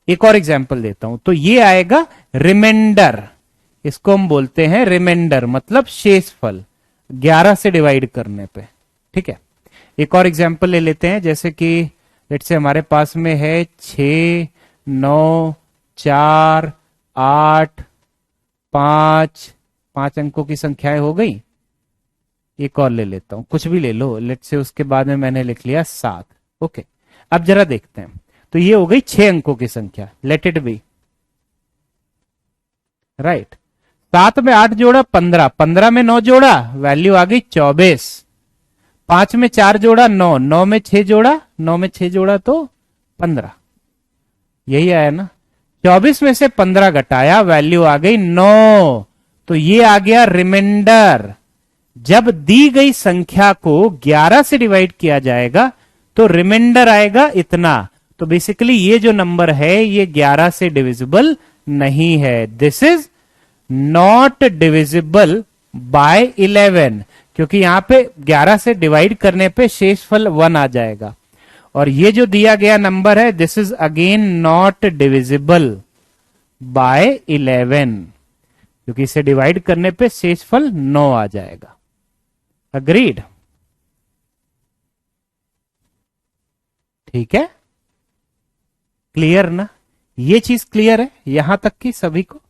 एक और एग्जांपल देता हूं, तो ये आएगा रिमाइंडर, इसको हम बोलते हैं रिमाइंडर, मतलब शेष फल 11 से डिवाइड करने पे, ठीक है। एक और एग्जांपल ले लेते हैं, जैसे कि लेट्स से हमारे पास में है 6 9 4 8 5, 5 अंकों की संख्याएं हो गई। एक और ले लेता हूं, कुछ भी ले लो, लेट्स से उसके बाद में मैंने लिख लिया 7, ओके। अब जरा देखते हैं, तो ये हो गई 6 अंकों की संख्या, लेट इट बी, राइट। 7 में 8 जोड़ा 15, 15 में 9 जोड़ा, वैल्यू आ गई 24। 5 में 4 जोड़ा 9, 9 में 6 जोड़ा, 9 में 6 जोड़ा तो 15, यही आया ना। 24 में से 15 घटाया, वैल्यू आ गई 9, तो ये आ गया रिमाइंडर। जब दी गई संख्या को 11 से डिवाइड किया जाएगा तो रिमाइंडर आएगा इतना। तो बेसिकली ये जो नंबर है ये 11 से डिविजिबल नहीं है, this is not divisible by 11, क्योंकि यहां पे 11 से डिवाइड करने पे शेषफल 1 आ जाएगा, और ये जो दिया गया नंबर है this is again not divisible by 11, क्योंकि इसे डिवाइड करने पे शेषफल 9 आ जाएगा। अग्रीड, ठीक है, क्लियर ना, ये चीज क्लियर है यहां तक की सभी को।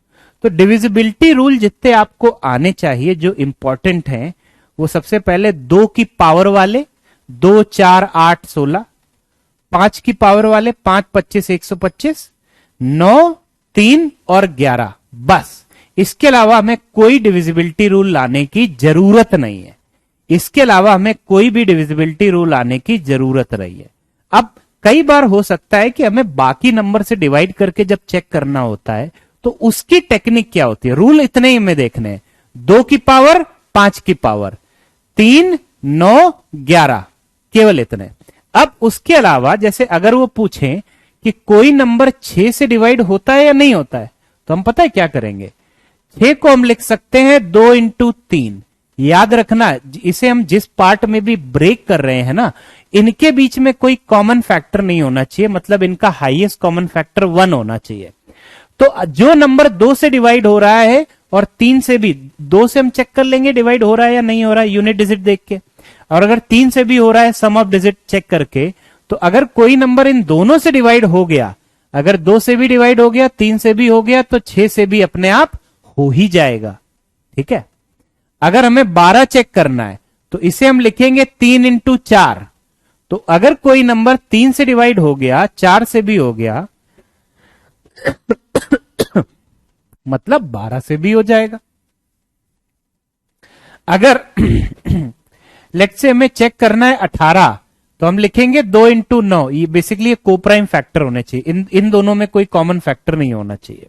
तो डिविजिबिलिटी रूल जितने आपको आने चाहिए जो इंपॉर्टेंट हैं, वो सबसे पहले 2 की पावर वाले 2 4 8 16, 5 की पावर वाले 5 25 125, 9 3 और 11, बस। इसके अलावा हमें कोई डिविजिबिलिटी रूल लाने की जरूरत नहीं है। इसके अलावा हमें कोई भी डिविजिबिलिटी रूल आने की जरूरत नहीं है। अब कई बार हो सकता है कि हमें बाकी नंबर से डिवाइड करके जब चेक करना होता है तो उसकी टेक्निक क्या होती है। रूल इतने ही हमें देखने हैं, 2 की पावर 5 की पावर 3 9 11, केवल इतने। अब उसके अलावा जैसे अगर वो पूछें कि कोई नंबर 6 से डिवाइड होता है या नहीं होता है, तो हम पता है क्या करेंगे, 6 को हम लिख सकते हैं 2 इंटू 3। याद रखना, इसे हम जिस पार्ट में भी ब्रेक कर रहे हैं ना, इनके बीच में कोई कॉमन फैक्टर नहीं होना चाहिए, मतलब इनका हाईएस्ट कॉमन फैक्टर 1 होना चाहिए। तो जो नंबर 2 से डिवाइड हो रहा है और 3 से भी, 2 से हम चेक कर लेंगे डिवाइड हो रहा है या नहीं हो रहा है यूनिट डिजिट देख के, और अगर 3 से भी हो रहा है सम ऑफ डिजिट चेक करके, तो अगर कोई नंबर इन दोनों से डिवाइड हो गया, अगर 2 से भी डिवाइड हो गया, 3 से भी हो गया, तो 6 से भी अपने आप हो ही जाएगा। ठीक है। अगर हमें 12 चेक करना है तो इसे हम लिखेंगे 3 इंटू 4। तो अगर कोई नंबर 3 से डिवाइड हो गया, 4 से भी हो गया, मतलब 12 से भी हो जाएगा। अगर लेट्स से हमें चेक करना है 18, तो हम लिखेंगे 2 इंटू 9। ये बेसिकली कोप्राइम फैक्टर होने चाहिए, इन दोनों में कोई कॉमन फैक्टर नहीं होना चाहिए।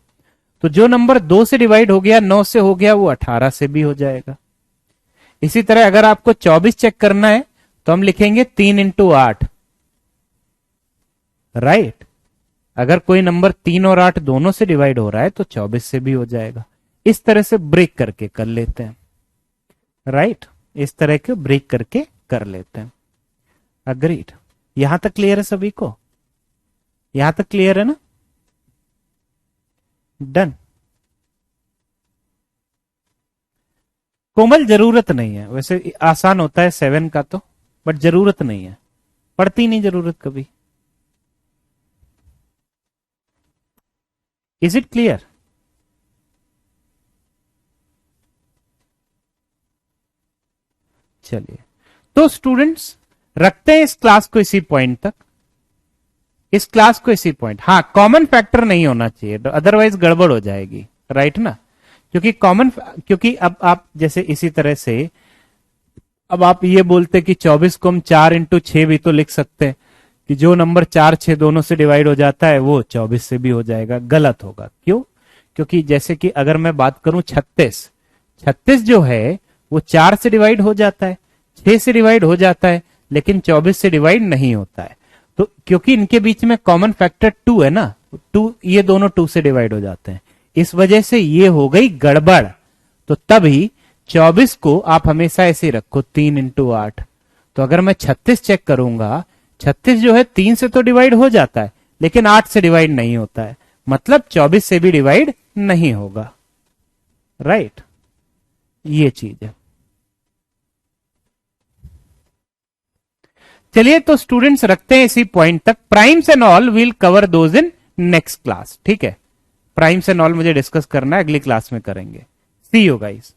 तो जो नंबर 2 से डिवाइड हो गया, 9 से हो गया, वो 18 से भी हो जाएगा। इसी तरह अगर आपको 24 चेक करना है तो हम लिखेंगे 3 इंटू 8, राइट। अगर कोई नंबर 3 और 8 दोनों से डिवाइड हो रहा है तो 24 से भी हो जाएगा। इस तरह से ब्रेक करके कर लेते हैं, राइट। इस तरह के ब्रेक करके कर लेते हैं। अग्रीड। यहां तक क्लियर है सभी को? यहां तक क्लियर है ना? डन। कोमल जरूरत नहीं है, वैसे आसान होता है 7 का तो, बट जरूरत नहीं है, पड़ती नहीं जरूरत कभी। Is it clear? चलिए, तो स्टूडेंट्स रखते हैं इस क्लास को इसी पॉइंट तक, इस क्लास को इसी पॉइंट। हाँ, कॉमन फैक्टर नहीं होना चाहिए, अदरवाइज गड़बड़ हो जाएगी, राइट ना। क्योंकि अब आप जैसे इसी तरह से, अब आप ये बोलते कि 24 को हम 4 इंटू 6 भी तो लिख सकते हैं, कि जो नंबर 4 6 दोनों से डिवाइड हो जाता है वो 24 से भी हो जाएगा। गलत होगा। क्यों? क्योंकि जैसे कि अगर मैं बात करूं 36 जो है वो 4 से डिवाइड हो जाता है, 6 से डिवाइड हो जाता है, लेकिन 24 से डिवाइड नहीं होता है। तो क्योंकि इनके बीच में कॉमन फैक्टर 2 है ना, 2, ये दोनों 2 से डिवाइड हो जाते हैं, इस वजह से ये हो गई गड़बड़। तो तभी 24 को आप हमेशा ऐसे रखो 3 इंटू 8। तो अगर मैं 36 चेक करूंगा, 36 जो है 3 से तो डिवाइड हो जाता है, लेकिन 8 से डिवाइड नहीं होता है, मतलब 24 से भी डिवाइड नहीं होगा, राइट। ये चीज है। चलिए, तो स्टूडेंट्स रखते हैं इसी पॉइंट तक। Primes and all will cover those in next class. ठीक है, प्राइम्स एंड ऑल मुझे डिस्कस करना है, अगली क्लास में करेंगे। सी यू गाइस।